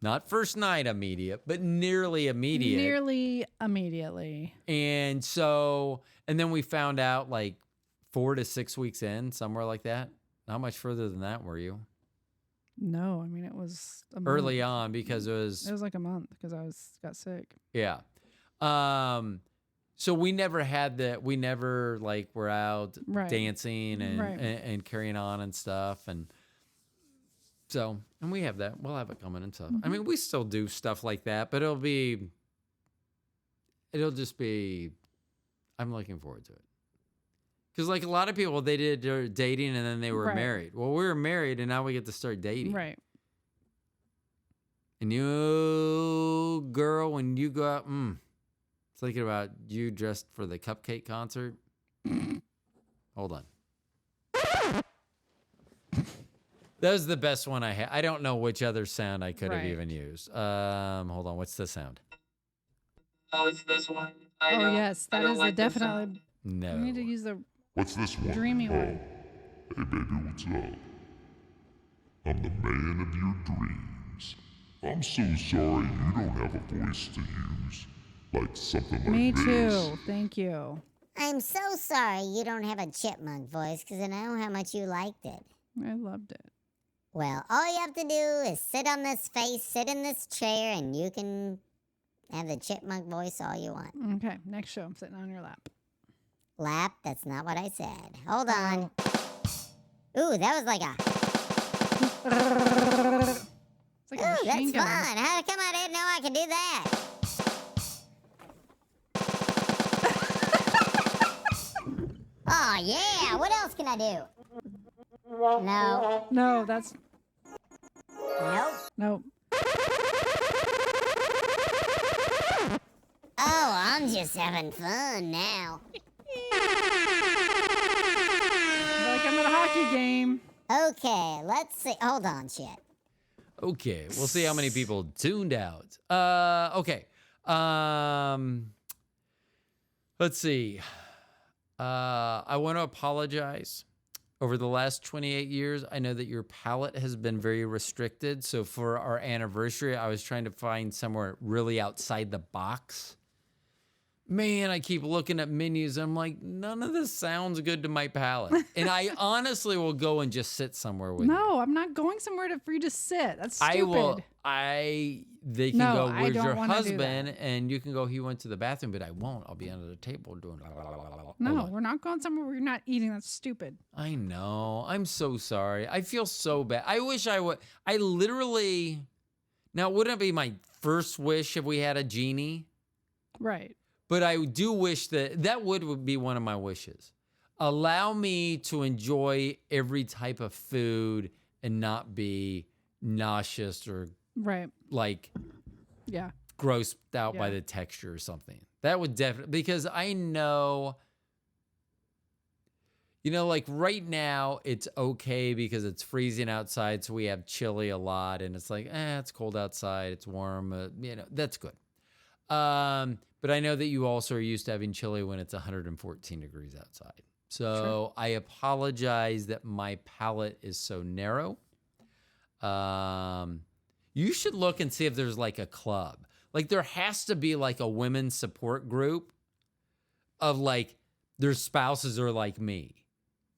Not first night immediate, but nearly immediate. Nearly immediately. And so, and then we found out like 4 to 6 weeks in, somewhere like that. Not much further than that, were you? No, I mean, it was a month. Early on, because it was like a month because I got sick. Yeah. So we never had that. We never like were out dancing and carrying on and stuff. And so, and we have that. We'll have it coming and stuff. I mean, we still do stuff like that, but it'll just be, I'm looking forward to it. Because like a lot of people, they did their dating and then they were married. Well, we were married and now we get to start dating. Right. And you, girl, when you go out, thinking about you dressed for the cupcake concert. Hold on. That was the best one I had. I don't know which other sound I could have even used. Hold on. What's the sound? Oh, it's this one. Yes. That is like definitely. No. You need to use the What's this one? dreamy one. Hey baby, what's up? I'm the man of your dreams. I'm so sorry you don't have a voice to use. Like something like Me this. too. Thank you. I'm so sorry you don't have a chipmunk voice, because I know how much you liked it. I loved it. Well, all you have to do is sit on this face, sit in this chair, and you can have the chipmunk voice all you want. Okay. Next show. I'm sitting on your lap. Lap, that's not what I said. Hold on. Ooh, that was like a... It's like a Ooh, machine that's gun. fun. How come I didn't know I could do that? Oh, yeah. What else can I do? No. No, that's Nope. nope. Oh, I'm just having fun now. Like I'm at a hockey game. Okay, let's see. Hold on, Chet. Okay, we'll see how many people tuned out. Okay. Let's see. I want to apologize. Over the last 28 years, I know that your palate has been very restricted. So for our anniversary, I was trying to find somewhere really outside the box. Man, I keep looking at menus. I'm like, none of this sounds good to my palate. And I honestly will go and just sit somewhere with you. No, I'm not going somewhere for you to sit. That's stupid. They can No, go, I where's don't your wanna do husband? that. And you can go, he went to the bathroom, but I won't. I'll be under the table doing blah, blah, blah, blah, blah. No, Hold on. we're not going somewhere where you're not eating. That's stupid. I know. I'm so sorry. I feel so bad. I wish I would. I literally. Now, wouldn't it be my first wish if we had a genie? Right. But I do wish that would be one of my wishes. Allow me to enjoy every type of food and not be nauseous or Right. like Yeah. grossed out by Yeah. the texture or something. That would definitely, because I know, like right now it's okay because it's freezing outside. So we have chili a lot and it's like, it's cold outside. It's warm. That's good. But I know that you also are used to having chili when it's 114 degrees outside. So I apologize that my palate is so narrow. You should look and see if there's like a club. Like there has to be like a women's support group of like their spouses are like me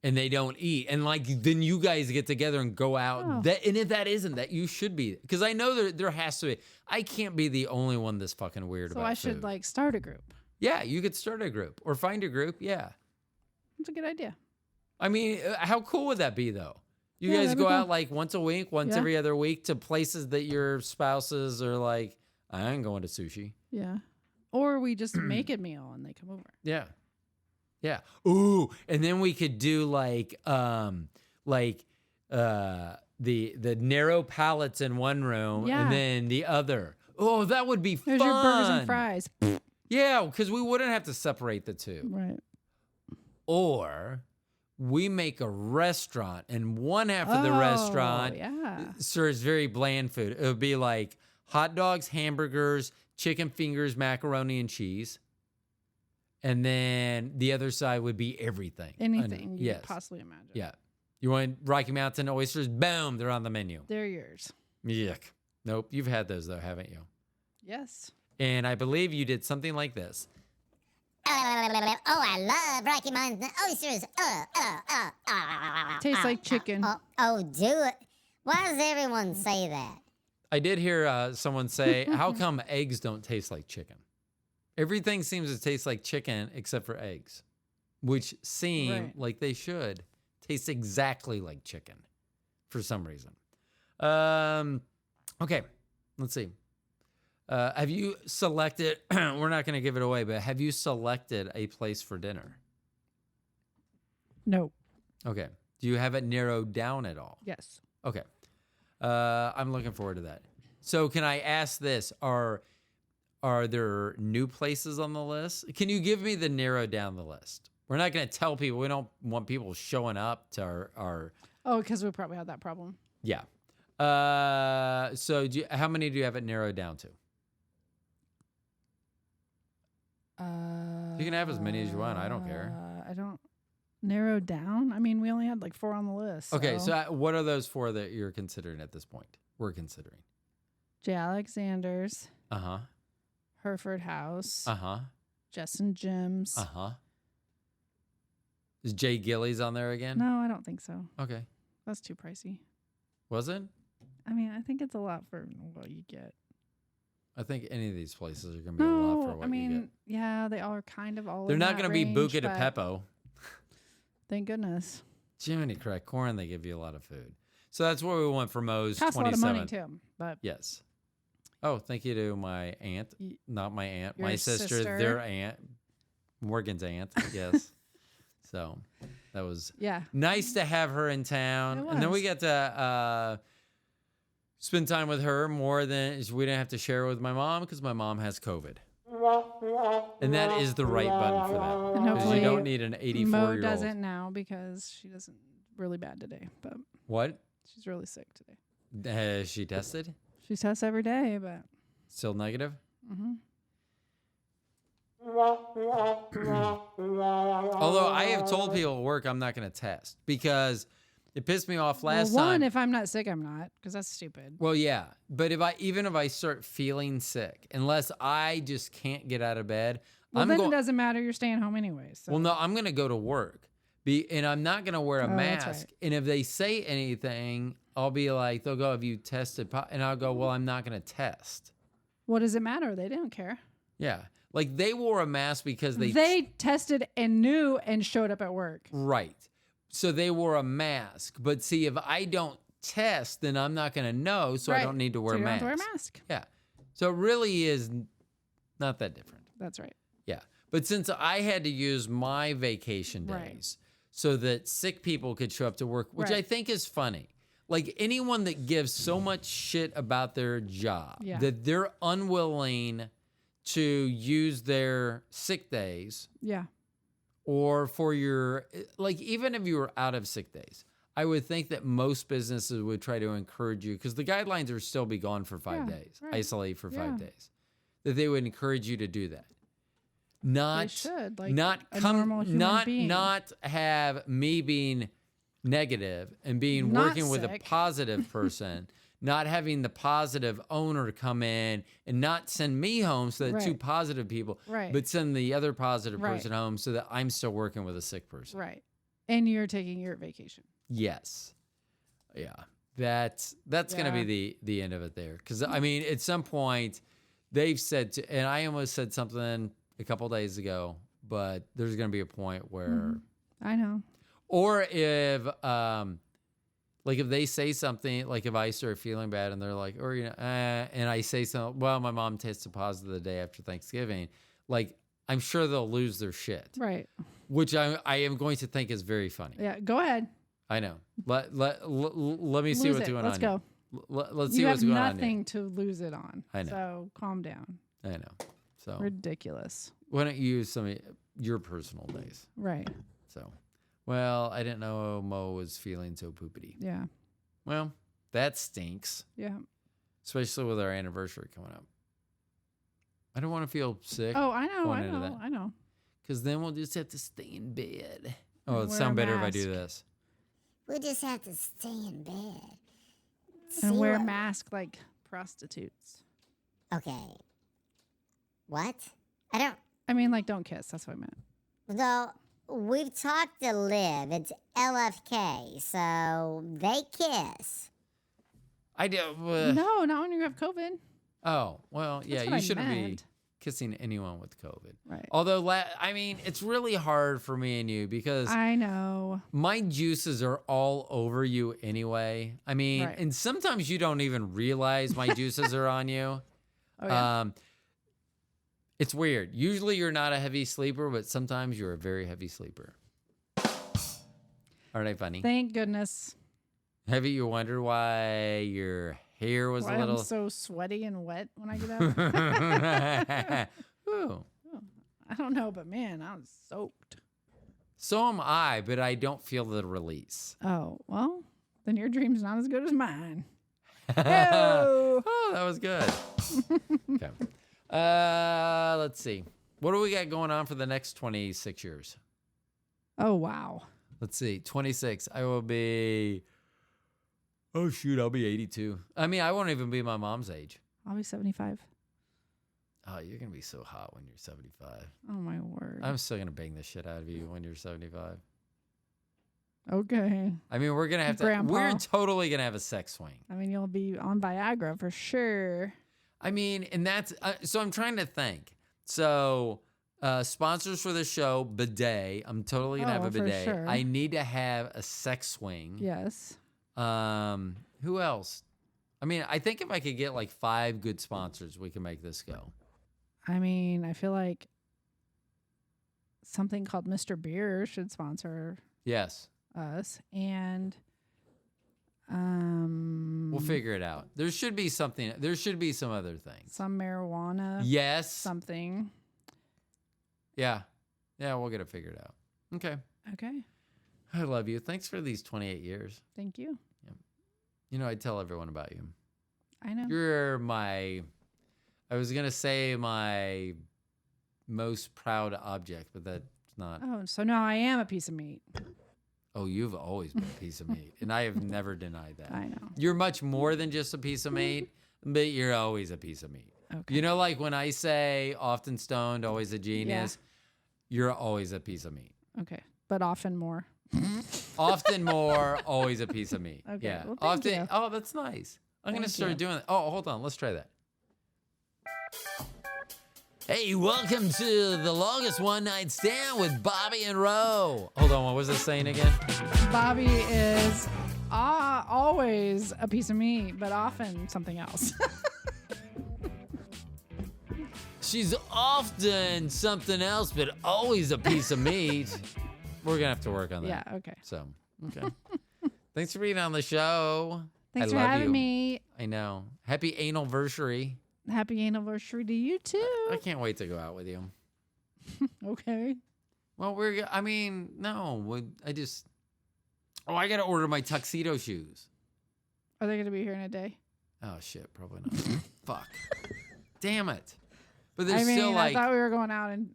and they don't eat. And like then you guys get together and go out. Oh. And if that isn't that, you should be. Because I know there has to be. I can't be the only one that's fucking weird So about I should food. like start a group. Yeah, you could start a group or find a group. Yeah. That's a good idea. I mean, how cool would that be though? You Yeah, guys that'd be go cool. out like once a week, once Yeah. every other week to places that your spouses are like, I ain't going to sushi. Yeah. Or we just make a meal and they come over. Yeah. Yeah. Ooh, and then we could do like the narrow palettes in one room Yeah. and then the other. Oh, that would be There's fun. your burgers and fries. Yeah, because we wouldn't have to separate the two. Right. Or we make a restaurant and one half of the restaurant Yeah. serves very bland food. It would be like hot dogs, hamburgers, chicken fingers, macaroni and cheese. And then the other side would be everything. Anything you yes. could possibly imagine. Yeah. You want Rocky Mountain oysters? Boom, they're on the menu. They're yours. Yuck. Nope. You've had those though, haven't you? Yes. And I believe you did something like this. Oh, I love Rocky Mountain oysters. Tastes like chicken. Oh, do it. Why does everyone say that? I did hear someone say, how come eggs don't taste like chicken? Everything seems to taste like chicken except for eggs, which seem Right. like they should taste exactly like chicken for some reason. Okay, let's see. Have you selected, we're not going to give it away, but have you selected a place for dinner? No. Okay. Do you have it narrowed down at all? Yes. Okay. I'm looking forward to that. So can I ask this? Are there new places on the list? Can you give me the narrow down the list? We're not going to tell people. We don't want people showing up to our Oh, because we probably have that problem. yeah. So how many do you have it narrowed down to? You can have as many as you want. I don't care. I don't narrow down. I mean, we only had like 4 on the list. Okay. So what are those 4 that you're considering at this point? We're considering. J. Alexander's, Uh-huh. Hereford House, Uh-huh. Jess and Jim's. Uh-huh. Is Jay Gillies on there again? No, I don't think so. Okay. That's too pricey. Was it? I mean, I think it's a lot for what you get. I think any of these places are going to be a lot for No, what I mean, you get. yeah, they are kind of all. They're in not that going to be range, Buca de but Pepo. Thank goodness. Jiminy crack corn, they give you a lot of food. So that's what we want for Mo's Costs a lot of 27th. money too, but Yes. Oh, thank you to my aunt. Not my aunt. Your My sister, sister. their aunt. Morgan's aunt, yes. So that was yeah. nice to have her in town. It And then we was. got to spend time with her more than we didn't have to share with my mom because my mom has COVID. And that is the right button for that. And Because hopefully you don't need an 84-year-old. Mo doesn't now because she doesn't really bad today, but What? she's really sick today. Has she tested? She tests every day, but Still negative? mm-hmm. Although I have told people at work I'm not going to test because it pissed me off last well, one, time. if I'm not sick, I'm not, because that's stupid. Well, yeah, but if I start feeling sick, unless I just can't get out of bed, Well, I'm then going. it doesn't matter. You're staying home anyways. So. Well, no, I'm going to go to work, and I'm not going to wear a Oh, that's mask. right. And if they say anything, I'll be like, they'll go, "Have you tested?" And I'll go, "Well, I'm not going to test." What does it matter? They don't care. Yeah, like they wore a mask because They tested and knew and showed up at work. right. So they wore a mask. But see, if I don't test, then I'm not going to know, so I Right. don't need to wear So a you don't mask. have to wear a mask. Yeah. So it really is not that different. That's right. Yeah. But since I had to use my vacation days Right. so that sick people could show up to work, which I Right. think is funny. Like anyone that gives so much shit about their job Yeah. that they're unwilling to use their sick days Yeah. or for your, like, even if you were out of sick days, I would think that most businesses would try to encourage you because the guidelines are still be gone for 5 Yeah, days, right. isolate for 5 Yeah. days, that they would encourage you to do that. Not, They should, like not a come, normal human not, being. not have me being negative and being Not working with a sick. positive person, not having the positive owner come in and not send me home so that two Right. positive people, Right. but send the other positive Right. person home so that I'm still working with a sick person. Right. And you're taking your vacation. Yes. Yeah. That's going to Yeah. be the end of it there. Because, I mean, at some point, they've said, and I almost said something a couple days ago, but there's going to be a point where, I know. or if, like if they say something, like if I start feeling bad and they're like, or, and I say something, well, my mom tested positive the day after Thanksgiving, like, I'm sure they'll lose their shit, Right. which I am going to think is very funny. Yeah. Go ahead. I know. Let me see Lose what's it. going Let's on. go. Let's see You what's have going on. nothing to lose it on. I know. So calm down. Here. I know. So Ridiculous. why don't you use some of your personal days? Right. So, well, I didn't know Mo was feeling so poopity. Yeah. Well, that stinks, Yeah. especially with our anniversary coming up. I don't want to feel sick Oh, I know. going I into know. that. I know. because then we'll just have to stay in bed. Oh, And it'd wear sound a better if I do mask. this. We just have to stay in bed. And See wear a what- mask like prostitutes. Okay. What? I don't. I mean, like, don't kiss. That's what I meant. Though we've talked to Liv. It's LFK, so they kiss. I do. No, not when you have COVID. Oh, well, yeah, what you I shouldn't be meant. kissing anyone with COVID. Right. Although, I mean, it's really hard for me and you because I know. my juices are all over you anyway. I mean, Right. and sometimes you don't even realize my juices are on you. Oh, yeah. It's weird. Usually you're not a heavy sleeper, but sometimes you're a very heavy sleeper. Aren't I funny? Thank goodness. Have you wondered why your hair was Why a little... I'm so sweaty and wet when I get up. Ooh. I don't know, but man, I was soaked. So am I, but I don't feel the release. Oh, well, then your dream's not as good as mine. Oh, that was good. Okay. Let's see. What do we got going on for the next 26 years? Oh, wow. Let's see. 26. I will be... Oh, shoot. I'll be 82. I mean, I won't even be my mom's age. I'll be 75. Oh, you're going to be so hot when you're 75. Oh, my word. I'm still going to bang the shit out of you when you're 75. Okay. I mean, we're going to have to... Grandpa. We're totally going to have a sex swing. I mean, you'll be on Viagra for sure. I mean, and that's... so I'm trying to think. So... sponsors for the show, bidet. I'm totally gonna have a for bidet. sure. I need to have a sex swing. Yes. Who else? I mean, I think if I could get like 5 good sponsors, we can make this go. I mean, I feel like something called Mr. Beer should sponsor Yes. us, and We'll figure it out. There should be something. There should be some other things. some marijuana, Yes. something. Yeah. Yeah, we'll get it figured out. Okay. Okay, I love you. Thanks for these 28 years. thank you. You know, I tell everyone about you. I know. You're my, I was going to say my most proud object, but that's not. Oh, so now I am a piece of meat. Oh, you've always been a piece of meat. And I have never denied that. I know. You're much more than just a piece of meat, but you're always a piece of meat. Okay. You know, like when I say often stoned, always a genius, you're always a piece of meat. Okay, but often more. Often more, always a piece of meat. Okay, Yeah. well, thank Often. you. Oh, that's nice. I'm going to Thank start you. doing that. Oh, hold on. Let's try that. Hey, welcome to the longest one night stand with Bobbi and Ro. Hold on. What was this saying again? Bobby is always a piece of meat, but often something else. She's often something else, but always a piece of meat. We're going to have to work on that. Yeah, okay. So, okay. Thanks for being on the show. Thanks I for love having you. me. I know. Happy anniversary. Happy anniversary to you too. I can't wait to go out with you. Okay. Well, I got to order my tuxedo shoes. Are they going to be here in a day? Oh, shit. Probably not. Fuck. Damn it. But there's I mean, still like, I thought we were going out and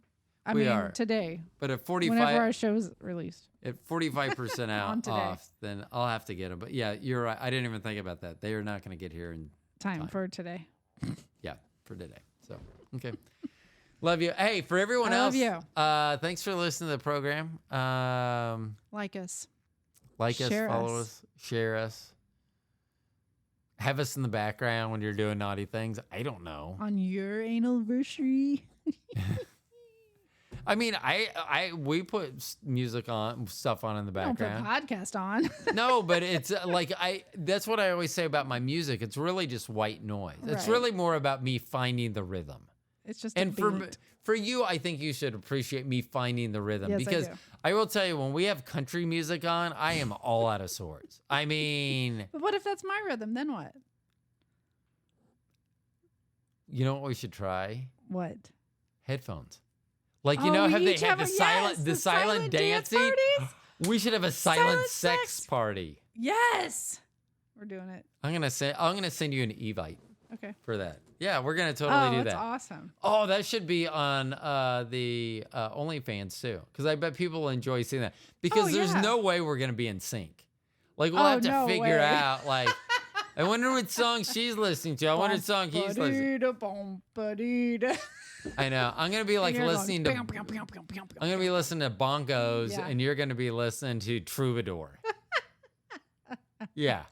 We are. today. but at Whenever 45, our show's released. at 45% On out today. off, then I'll have to get them. But yeah, you're right. I didn't even think about that. They are not going to get here in Time for today. yeah, for today. So, okay. Love you. Hey, for everyone I else, love you. Thanks for listening to the program. Like us. Like us, Share follow us. us, share us. Have us in the background when you're doing naughty things. I don't know. On your anniversary. I mean, we put music on, stuff on in the Don't put background. podcast on. No, but it's that's what I always say about my music. It's really just white noise. It's Right. really more about me finding the rhythm. It's just And a beat. for you, I think you should appreciate me finding the rhythm Yes, I because do. I will tell you, when we have country music on, I am all out of sorts. I mean, But what if that's my rhythm? Then what? you know what we should try? What? Headphones. Like Oh, you know we how they each have have the a- silent yes, the the silent silent dance dancing? parties? We should have a silent Silent sex sex. party. Yes. We're doing it. I'm gonna send you an evite Okay. for that. Yeah, we're gonna totally do that's that. awesome. Oh, that should be on the OnlyFans too, because I bet people will enjoy seeing that. Because Oh, there's yeah. no way we're gonna be in sync. Like we'll Oh, have to no figure way. out. Like, I wonder what song she's listening to. I wonder what song he's listening. Bom-ba-dee-da. I know. I'm gonna be like And you're listening going, to. bam, bam, bam, bam, bam, I'm gonna be listening to bongos, Yeah. and you're gonna be listening to Troubadour. Yeah.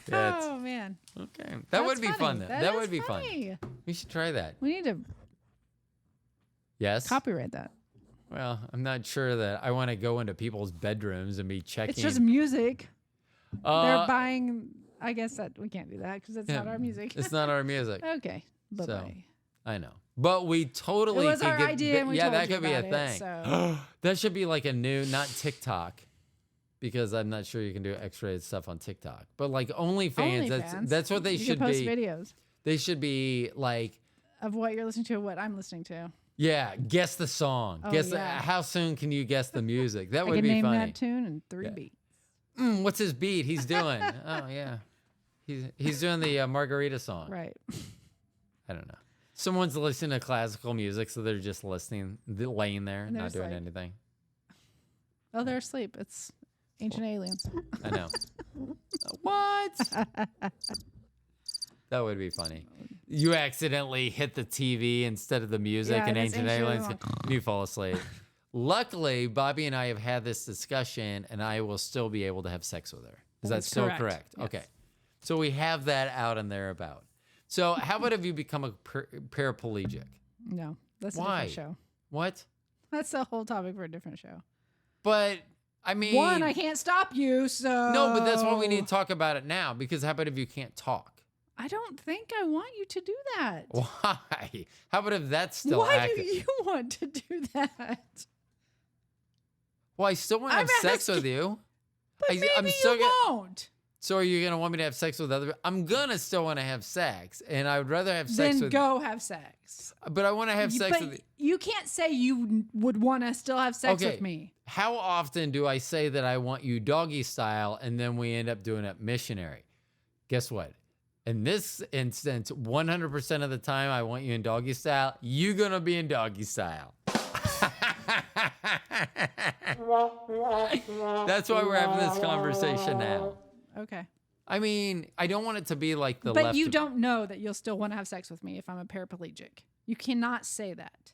That's- Oh man, Okay. That That's would be funny. fun. That is would be fun. funny. We should try that. We need to Yes. copyright that. Well, I'm not sure that I want to go into people's bedrooms and be checking. It's just music. They're Uh, buying. I guess that we can't do that because it's not yeah, our music. It's not our music. Okay. Bye bye. I know. But we totally It was could our get, idea and we yeah, told that you could be a about it, thing. so. That should be like a new, not TikTok, because I'm not sure you can do X-rated stuff on TikTok. But like OnlyFans, OnlyFans. that's what they You should can post be. videos They should be like, of what you're listening to, what I'm listening to. yeah, guess the song. Oh, Guess yeah. how soon can you guess the music? That I would can be name funny. that tune in 3 Yeah. beats. What's his beat? He's doing. Oh yeah, he's doing the Margarita song. Right. I don't know. Someone's listening to classical music, so they're just listening, laying there, And they're not doing asleep. anything. Oh, they're asleep. It's ancient aliens. I know. What? That would be funny. You accidentally hit the TV instead of the music, Yeah, and and it's Ancient Ancient Aliens, Aliens. and you fall asleep. Luckily, Bobbi and I have had this discussion, and I will still be able to have sex with her. Is that That's still correct. correct? Yes. Okay. So we have that out and thereabout. So how about if you become a paraplegic? No, that's a Why? different show. What? That's a whole topic for a different show. But I mean, One, I can't stop you, so. no, but that's why we need to talk about it now. Because how about if you can't talk? I don't think I want you to do that. Why? How about if that's still Why active? do you want to do that? Well, I still want to I'm have sex with you. But maybe I'm still you won't. So are you gonna want me to have sex with other? I'm gonna still want to have sex, and I would rather have sex Then with. go have sex. But I want to have sex But with. you can't say you would want to still have sex with me. How often do I say that I want you doggy style, and then we end up doing it missionary? Guess what? In this instance, 100% of the time I want you in doggy style. You gonna be in doggy style. That's why we're having this conversation now. Okay. I mean, I don't want it to be like the But left. you don't know that you'll still want to have sex with me if I'm a paraplegic. You cannot say that.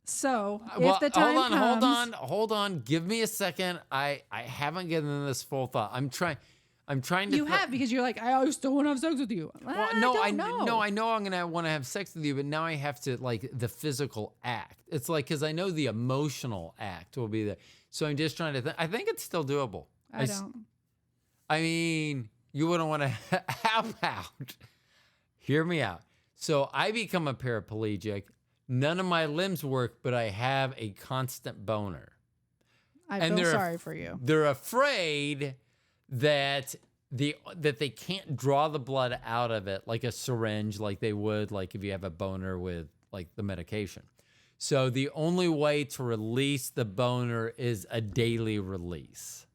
So if the time comes, hold on. Give me a second. I haven't given this full thought. I'm trying to. you have because you're like, I still want to have sex with you. Well, I know I'm gonna want to have sex with you, but now I have to like the physical act. It's like because I know the emotional act will be there. So I'm just trying to think. I think it's still doable. I don't. I mean, you wouldn't want to. How about? Hear me out. So I become a paraplegic. None of my limbs work, but I have a constant boner. I feel sorry for you. They're afraid that they can't draw the blood out of it like a syringe, like they would, like if you have a boner with like the medication. So the only way to release the boner is a daily release,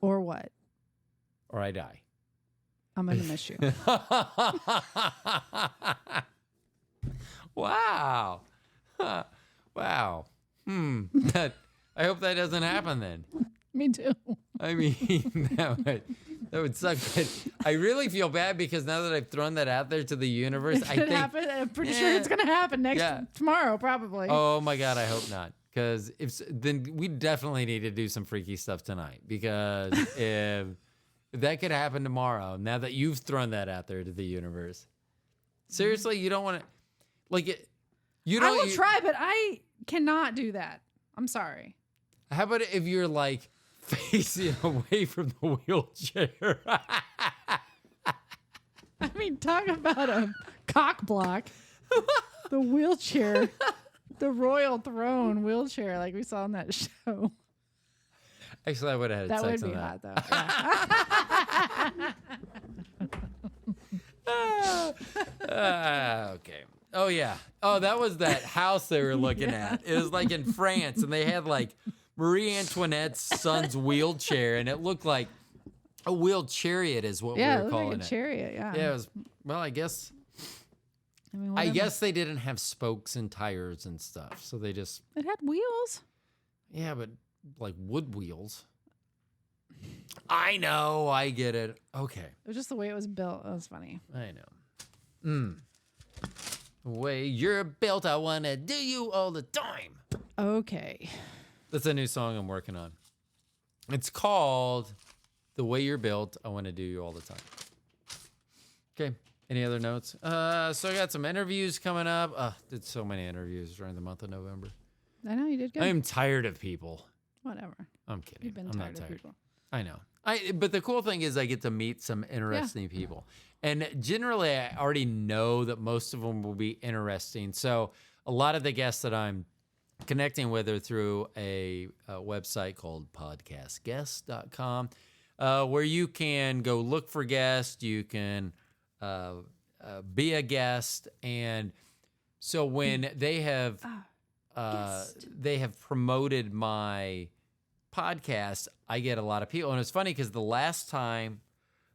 Or what? or I die. I'm going to miss you. Wow. Wow. I hope that doesn't happen then. Me too. I mean, that would suck. But I really feel bad because now that I've thrown that out there to the universe, It could happen. I'm pretty sure it's going to happen tomorrow, probably. Oh my God, I hope not. Because then we definitely need to do some freaky stuff tonight. Because if that could happen tomorrow, now that you've thrown that out there to the universe, seriously, you don't want to, like it. You don't. I will try, but I cannot do that. I'm sorry. How about if you're like facing away from the wheelchair? I mean, talk about a cock block. The wheelchair, the royal throne wheelchair, like we saw on that show. Actually, I would have had That sex would be on that. hot, though. Yeah. Okay. Oh yeah. Oh, that was that house they were looking at. It was like in France, and they had like Marie Antoinette's son's wheelchair, and it looked like a wheel chariot is what we Yeah, were it looked calling like a it. chariot. Yeah. Yeah, it was. Well, I guess. I mean, I guess they didn't have spokes and tires and stuff, so they just. it had wheels. Yeah, but like wood wheels. I know. I get it. Okay. It was just the way it was built. That was funny. I know. The way you're built, I want to do you all the time. Okay. That's a new song I'm working on. It's called The Way You're Built, I Want to Do You All the Time. Okay. Any other notes? So I got some interviews coming up. Did so many interviews during the month of November. I know you did good. I am tired of people. Whatever. I'm kidding. You've been I'm tired not of tired. people. I know. But the cool thing is I get to meet some interesting people. And generally, I already know that most of them will be interesting. So a lot of the guests that I'm connecting with are through a website called podcastguest.com, where you can go look for guests. You can be a guest. And so when they have promoted my podcast, I get a lot of people. And it's funny because the last time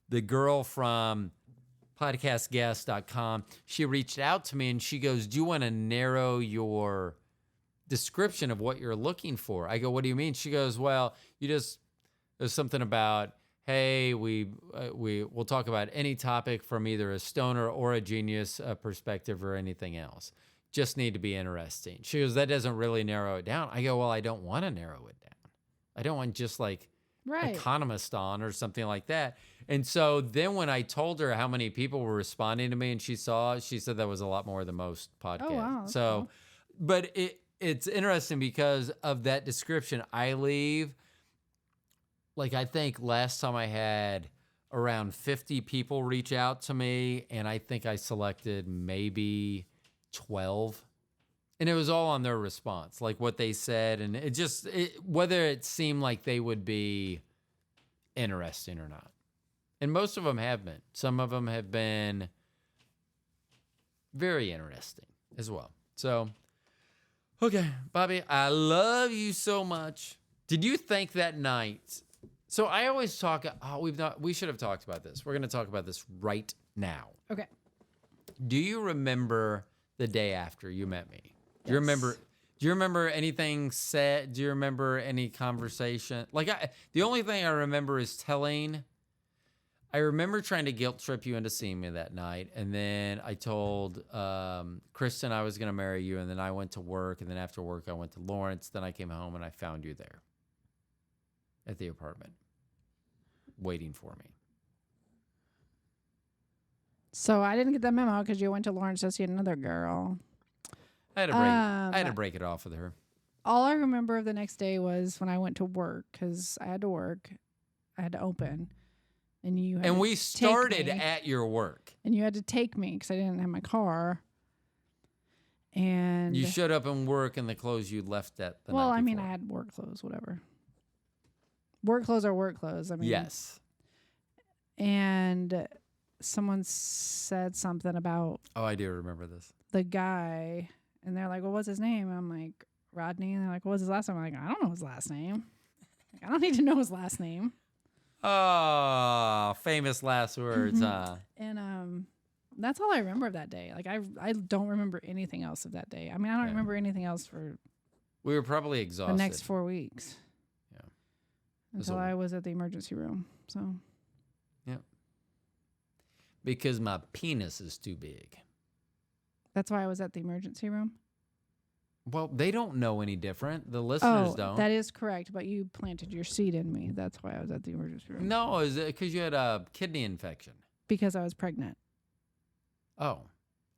the girl from podcastguest.com, she reached out to me and she goes, do you want to narrow your description of what you're looking for? I go, what do you mean? She goes, well, there's something about, hey, we'll talk about any topic from either a stoner or a genius perspective or anything else. Just need to be interesting. She goes, that doesn't really narrow it down. I go, well, I don't want to narrow it down. I don't want just like economist on or something like that. And so then when I told her how many people were responding to me and she said that was a lot more than most podcasts. Oh, wow. So, Cool. but it's interesting because of that description. I leave, like, I think last time I had around 50 people reach out to me, and I think I selected maybe 12. And it was all on their response, like what they said. And whether it seemed like they would be interesting or not. And most of them have been. Some of them have been very interesting as well. So, okay, Bobbi, I love you so much. Did you think that night? So I always talk. We should have talked about this. We're going to talk about this right now. Okay. Do you remember the day after you met me? Do you Yes. remember? Do you remember anything said? Do you remember any conversation? Like, the only thing I remember is telling. I remember trying to guilt trip you into seeing me that night, and then I told Kristen I was going to marry you, and then I went to work, and then after work I went to Lawrence. Then I came home and I found you there at the apartment, waiting for me. So I didn't get that memo because you went to Lawrence to see another girl. I had to break it off with her. All I remember of the next day was when I went to work because I had to work. I had to open. And you had And to we take started me, at your work. and you had to take me because I didn't have my car. And You showed up in work in the clothes you left at the well, night I mean, before. I had work clothes, whatever. Work clothes are work clothes. I mean, Yes. And someone said something about Oh, I do remember this. the guy, and they're like, "Well, what's his name?" I'm like, "Rodney," and they're like, "What's his last name?" I'm like, "I don't know his last name. Like, I don't need to know his last name." Oh, famous last words, huh? And that's all I remember of that day. Like I don't remember anything else of that day. I mean, I don't Yeah. remember anything else for We were probably the exhausted. next 4 weeks. Yeah. was Until a- I was at the emergency room. So Because my penis is too big. that's why I was at the emergency room. Well, they don't know any different. The listeners don't. That is correct. But you planted your seed in me. That's why I was at the emergency room. No, is it because you had a kidney infection? Because I was pregnant. Oh,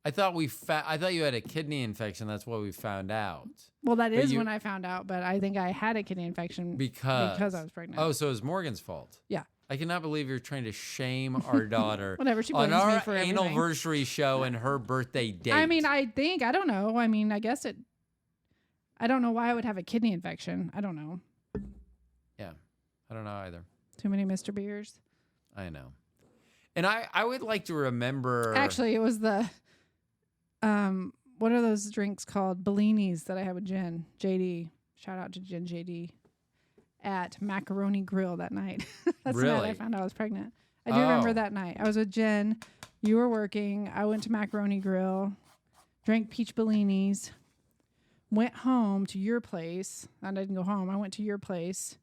I thought I thought you had a kidney infection. That's what we found out. Well, that But is you- when I found out. But I think I had a kidney infection Because I was pregnant. Oh, so it was Morgan's fault. Yeah. I cannot believe you're trying to shame our daughter Whatever, she on blames me our for everything. anniversary show and her birthday date. I mean, I don't know. I mean, I guess I don't know why I would have a kidney infection. I don't know. Yeah, I don't know either. Too many Mr. Beers. I know. And I would like to remember. Actually, it was the what are those drinks called? Bellinis that I had with Jen. JD. Shout out to Jen JD at Macaroni Grill that night. That's the night Really? I found out I was pregnant. I do remember Oh. that night. I was with Jen. You were working. I went to Macaroni Grill, drank peach Bellinis, went home to your place. I didn't go home. I went to your place.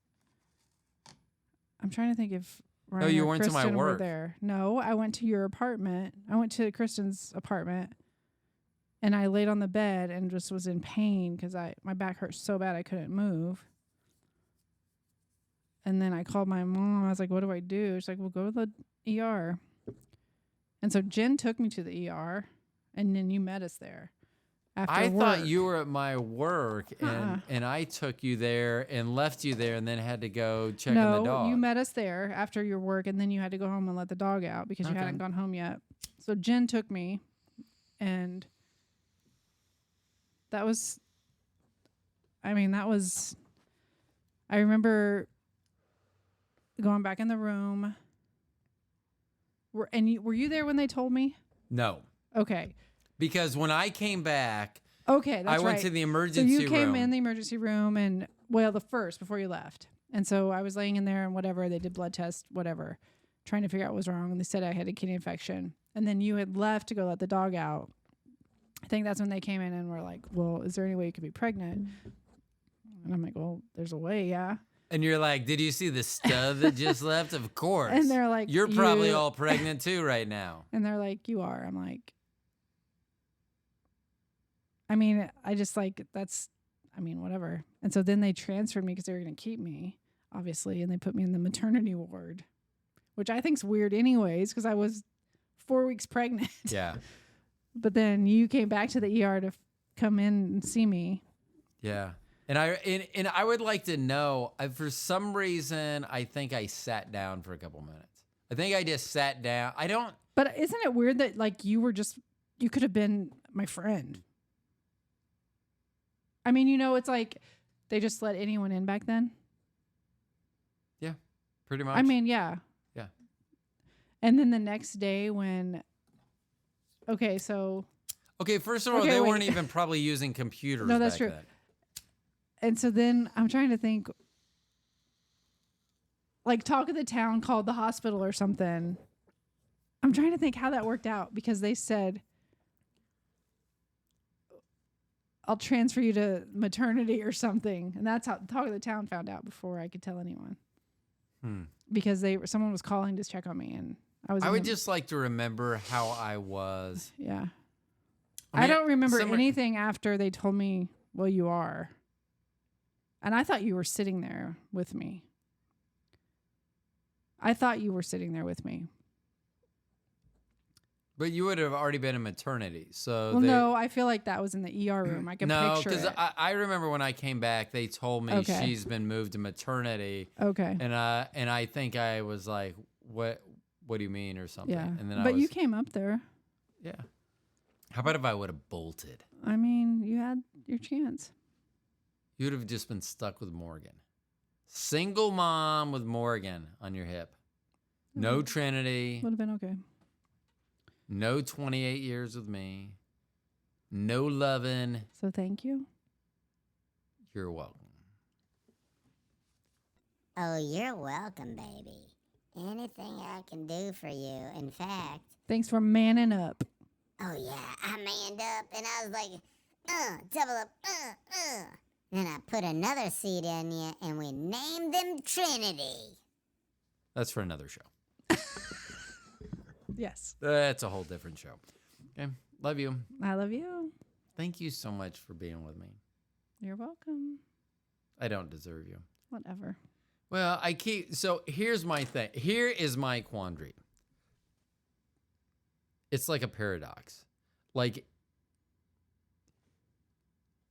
I'm trying to think if Ryan you or went to my Kristen were work. there. No, I went to your apartment. I went to Kristen's apartment, and I laid on the bed and just was in pain because my back hurt so bad I couldn't move. And then I called my mom. I was like, "What do I do?" She's like, "Well, go to the ER." And so Jen took me to the ER, and then you met us there. After I work. thought you were at my work, Uh-uh. and I took you there and left you there, and then had to go check on the No, dog. you met us there after your work, and then you had to go home and let the dog out because you Okay. hadn't gone home yet. So Jen took me, and that was. I remember going back in the room. Were you there when they told me? No, Okay. because when I came back, Okay, that's I right. went to the So emergency you came room. in the emergency room and the first before you left. And so I was laying in there and whatever, they did blood tests, whatever, trying to figure out what was wrong. And they said I had a kidney infection. And then you had left to go let the dog out. I think that's when they came in and were like, "Well, is there any way you could be pregnant?" And I'm like, "Well, there's a way, yeah." And you're like, "Did you see the stud that just left?" Of course. And they're like, "You're probably "You-" all pregnant too right now." And they're like, "You are." I'm like, I mean, I just like, whatever. And so then they transferred me because they were going to keep me, obviously. And they put me in the maternity ward, which I think's weird anyways, because I was 4 weeks pregnant. Yeah. But then you came back to the ER to come in and see me. Yeah. And I would like to know, for some reason, I think I sat down for a couple minutes. I think I just sat down. I don't. But isn't it weird that like you could have been my friend? I mean, it's like they just let anyone in back then. Yeah, pretty much. I mean, yeah. Yeah. And then the next day when, okay, so. Okay, first of all, Okay, they wait. weren't even probably using computers No, that's back true. then. And so then I'm trying to think, like talk of the town called the hospital or something. I'm trying to think how that worked out because they said, I'll transfer you to maternity or something. And that's how talk of the town found out before I could tell anyone. Because someone was calling to check on me and I would just like to remember how I was. Yeah. I mean, I don't remember some- anything after they told me, well, you are. And I thought you were sitting there with me. But you would have already been in maternity. So Well, no, I feel like that was in the ER room. I can no, picture because it. I remember when I came back, they told me Okay. she's been moved to maternity. Okay. And I think I was like, what do you mean or something? Yeah. And then But I was, you came up there. yeah. How about if I would have bolted? I mean, you had your chance. You would have just been stuck with Morgan. Single mom with Morgan on your hip. No Trinity. Would have been okay. No 28 years with me. No loving. So thank you. You're welcome. Oh, you're welcome, baby. Anything I can do for you. In fact, Thanks for manning up. oh yeah, I manned up and I was like, double up, Then I put another seed in you and we named them Trinity. That's for another show. Yes. That's a whole different show. Okay. Love you. I love you. Thank you so much for being with me. You're welcome. I don't deserve you. Whatever. Well, so here's my thing. Here is my quandary. It's like a paradox. Like,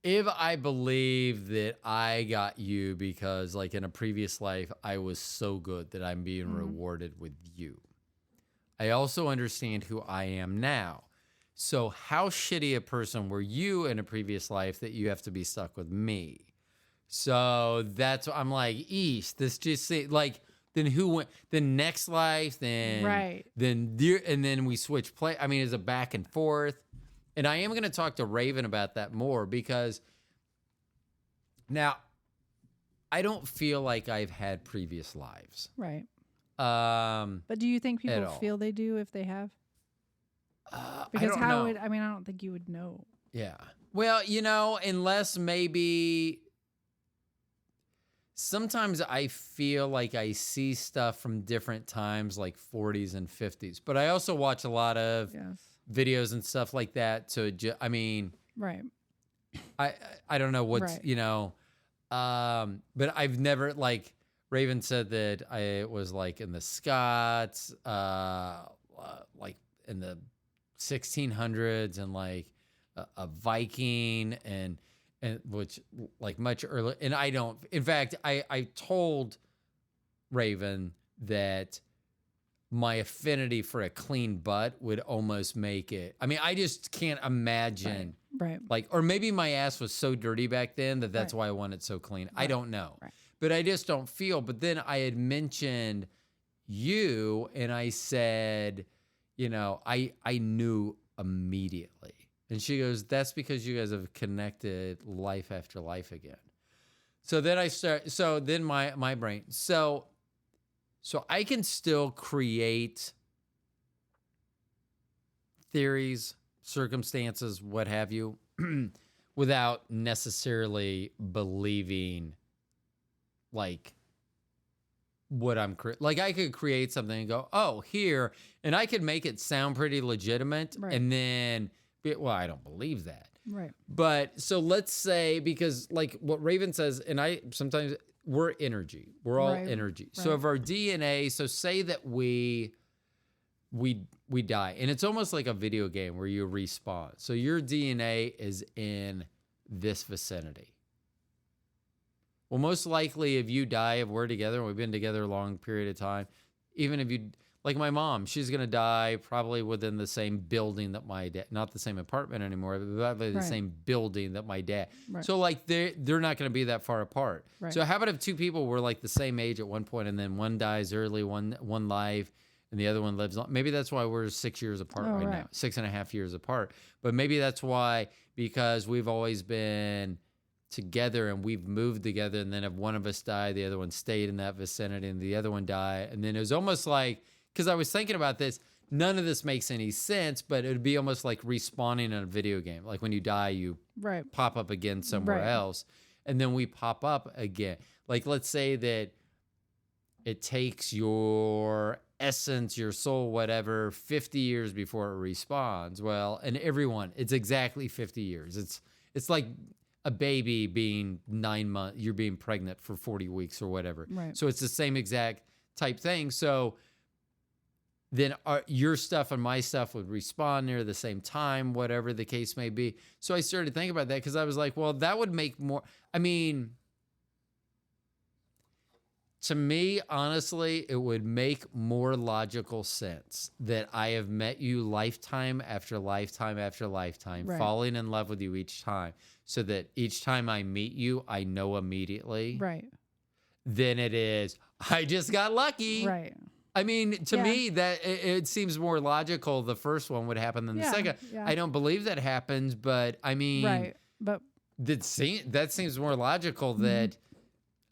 if I believe that I got you because, like, in a previous life, I was so good that I'm being rewarded with you, I also understand who I am now. So how shitty a person were you in a previous life that you have to be stuck with me? So that's I'm like, eesh, this just like, then who went the next life, then Right. then we switch play. I mean, it's a back and forth. And I am going to talk to Raven about that more because now I don't feel like I've had previous lives. Right. But But do you think people all. feel they do if they have? I Because don't how know. would I mean? I don't think you would know. Yeah. Well, unless maybe sometimes I feel like I see stuff from different times, like 40s and 50s. But I also watch a lot of Yes. videos and stuff like that. So, I mean, Right. I don't know what's, Right. But I've never, like, Raven said that I was like in the Scots, like in the 1600s and like a Viking and which like much earlier. And I don't, in fact, I told Raven that my affinity for a clean butt would almost make it. I mean, I just can't imagine. Right. Like, or maybe my ass was so dirty back then that's Right. why I want it so clean. I don't know. Right. But I just don't feel. But then I had mentioned you and I said, I knew immediately. And she goes, that's because you guys have connected life after life again. So then my brain, so I can still create theories, circumstances, what have you, without necessarily believing like what I'm like I could create something and go, oh, here, and I could make it sound pretty legitimate, Right. and then I don't believe that. Right. But so let's say, because like what Raven says, and sometimes we're energy, we're all Right. energy. So Right. if our DNA, so say that we die, and it's almost like a video game where you respawn. So your DNA is in this vicinity. Well, most likely, if you die, if we're together and we've been together a long period of time, even if you, like my mom, she's going to die probably within the same building that my dad, not the same apartment anymore, but probably the Right. same building that my dad. Right. So like they're not going to be that far apart. Right. So how about if two people were like the same age at one point and then one dies early, one life, and the other one lives long? Maybe that's why we're 6 years apart right now, 6.5 years apart. But maybe that's why, because we've always been together and we've moved together, and then if one of us died, the other one stayed in that vicinity, and the other one died, and then it was almost like, because I was thinking about this, none of this makes any sense, but it would be almost like respawning in a video game. Like when you die, you Right. pop up again somewhere Right. else, and then we pop up again. Like let's say that it takes your essence, your soul, whatever, 50 years before it respawns. Well, and everyone, it's exactly 50 years. It's like a baby being 9 months, you're being pregnant for 40 weeks or whatever. Right. So it's the same exact type thing. So then your stuff and my stuff would respawn near the same time, whatever the case may be. So I started thinking about that because I was like, well, that would make more, I mean, to me, honestly, it would make more logical sense that I have met you lifetime after lifetime after lifetime, Right. falling in love with you each time, so that each time I meet you, I know immediately. Right. Than it is, I just got lucky. Right. I mean, to Yeah. me, that it seems more logical the first one would happen than the Yeah, second. yeah. I don't believe that happens, but I mean, Right. But that seems more logical that,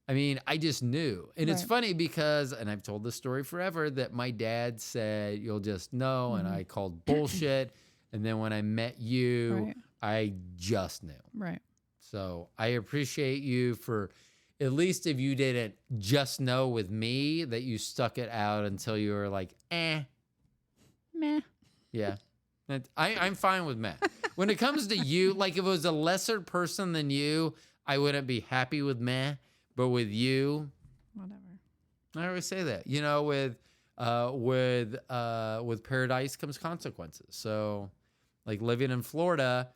I mean, I just knew. And it's Right. funny because, and I've told this story forever, that my dad said, you'll just know. And I called bullshit. And then when I met you, Right. I just knew. right. So I appreciate you for, at least if you didn't just know with me, that you stuck it out until you were like, Meh. yeah. I'm fine with Matt. When it comes to you, like if it was a lesser person than you, I wouldn't be happy with meh. But with you, Whatever. I always say that. You know, with paradise comes consequences. So, like living in Florida,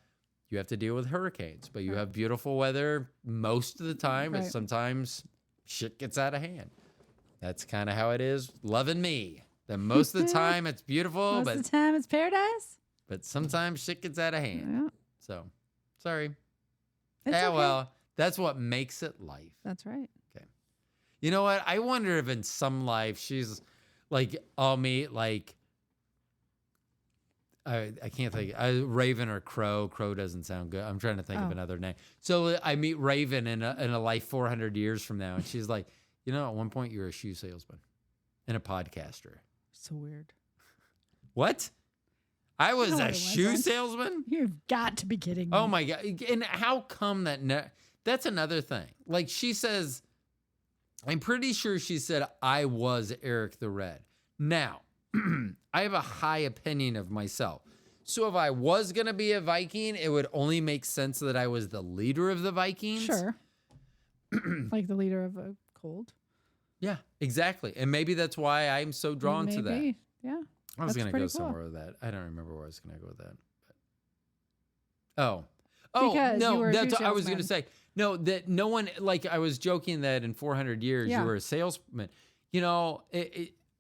you have to deal with hurricanes, but you have beautiful weather most of the time, but Right. sometimes shit gets out of hand. That's kind of how it is loving me. Then most of the time it's beautiful, Most of the time it's paradise. but sometimes shit gets out of hand. Yeah. So, sorry. It's Yeah, okay. well, that's what makes it life. That's right. You know what? I wonder if in some life she's like, I'll meet like, I can't think, Raven or Crow. Crow doesn't sound good. I'm trying to think of Oh. another name. So I meet Raven in a life 400 years from now, and she's like, you know, at one point you were a shoe salesman and a podcaster. So weird. What? I was No, a it shoe wasn't. salesman? You've got to be kidding me. Oh my God. And how come that? That's another thing. Like she says, I'm pretty sure she said I was Eric the Red. Now, I have a high opinion of myself. So if I was going to be a Viking, it would only make sense that I was the leader of the Vikings. Sure. Like the leader of a cold. Yeah, exactly. And maybe that's why I'm so drawn to that. Maybe. Yeah. I was That's going to pretty go cool. somewhere with that. I don't remember where I was going to go with that. Oh, Because you no, were a that's shoe what I was going to salesman. say. No, that no one, like I was joking that in 400 years Yeah. you were a salesman. You know,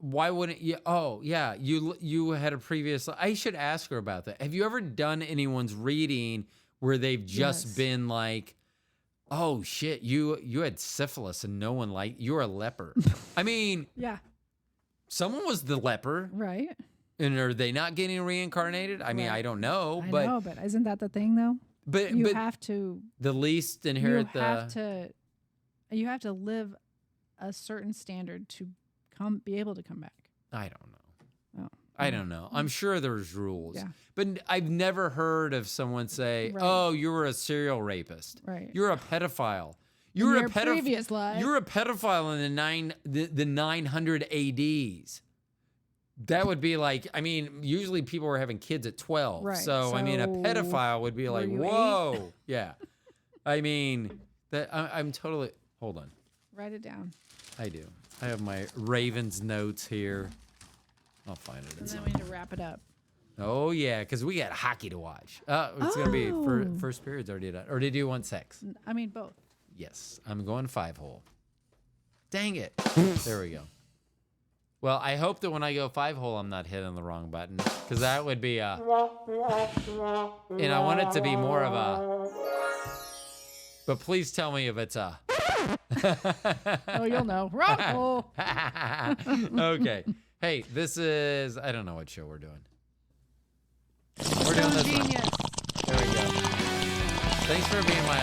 why wouldn't you? Oh, yeah, you had a previous. I should ask her about that. Have you ever done anyone's reading where they've just Yes. been like, oh shit, you had syphilis and no one liked you were a leper. I mean, Yeah. someone was the leper, Right. and are they not getting reincarnated? I mean, Right. I don't know, I but know, but isn't that the thing though? but You but have to the least inherit you have to live a certain standard to be able to come back. I don't know. Oh. I don't know. I'm sure there's rules, Yeah. but I've never heard of someone say, Right. "Oh, you were a serial rapist. Right. You're a pedophile. In You're a your previous life. You're a pedophile in the 900 ADs." That would be like, I mean, usually people were having kids at 12. Right. So, I mean, a So, pedophile would be were like, you 8? whoa. Yeah. I mean, that I'm totally, hold on. Write it down. I do. I have my Ravens notes here. I'll find it. And then we need to wrap it up. Oh, yeah, because we got hockey to watch. It's going to be Oh. first period's already done. Or did you want sex? I mean both. Yes, I'm going 5-hole. Dang it. There we go. Well, I hope that when I go 5-hole, I'm not hitting the wrong button, because that would be and I want it to be more of a, but please tell me if it's a. Oh, you'll know. Ruffle. Okay. Hey, this is, I don't know what show we're doing. We're doing Stone this one. Genius. There we go. Thanks for being my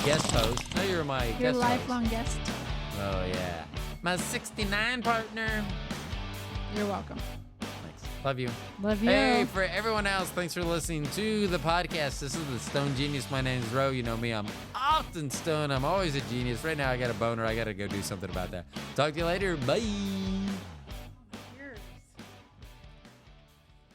guest host. No, you're my Your guest lifelong host. guest. Oh, yeah. My 69 partner. You're welcome. Thanks. Love you. Love you. Hey, for everyone else, thanks for listening to the podcast. This is the Stone Genius. My name is Ro. You know me. I'm often stoned. I'm always a genius. Right now, I got a boner. I got to go do something about that. Talk to you later. Bye.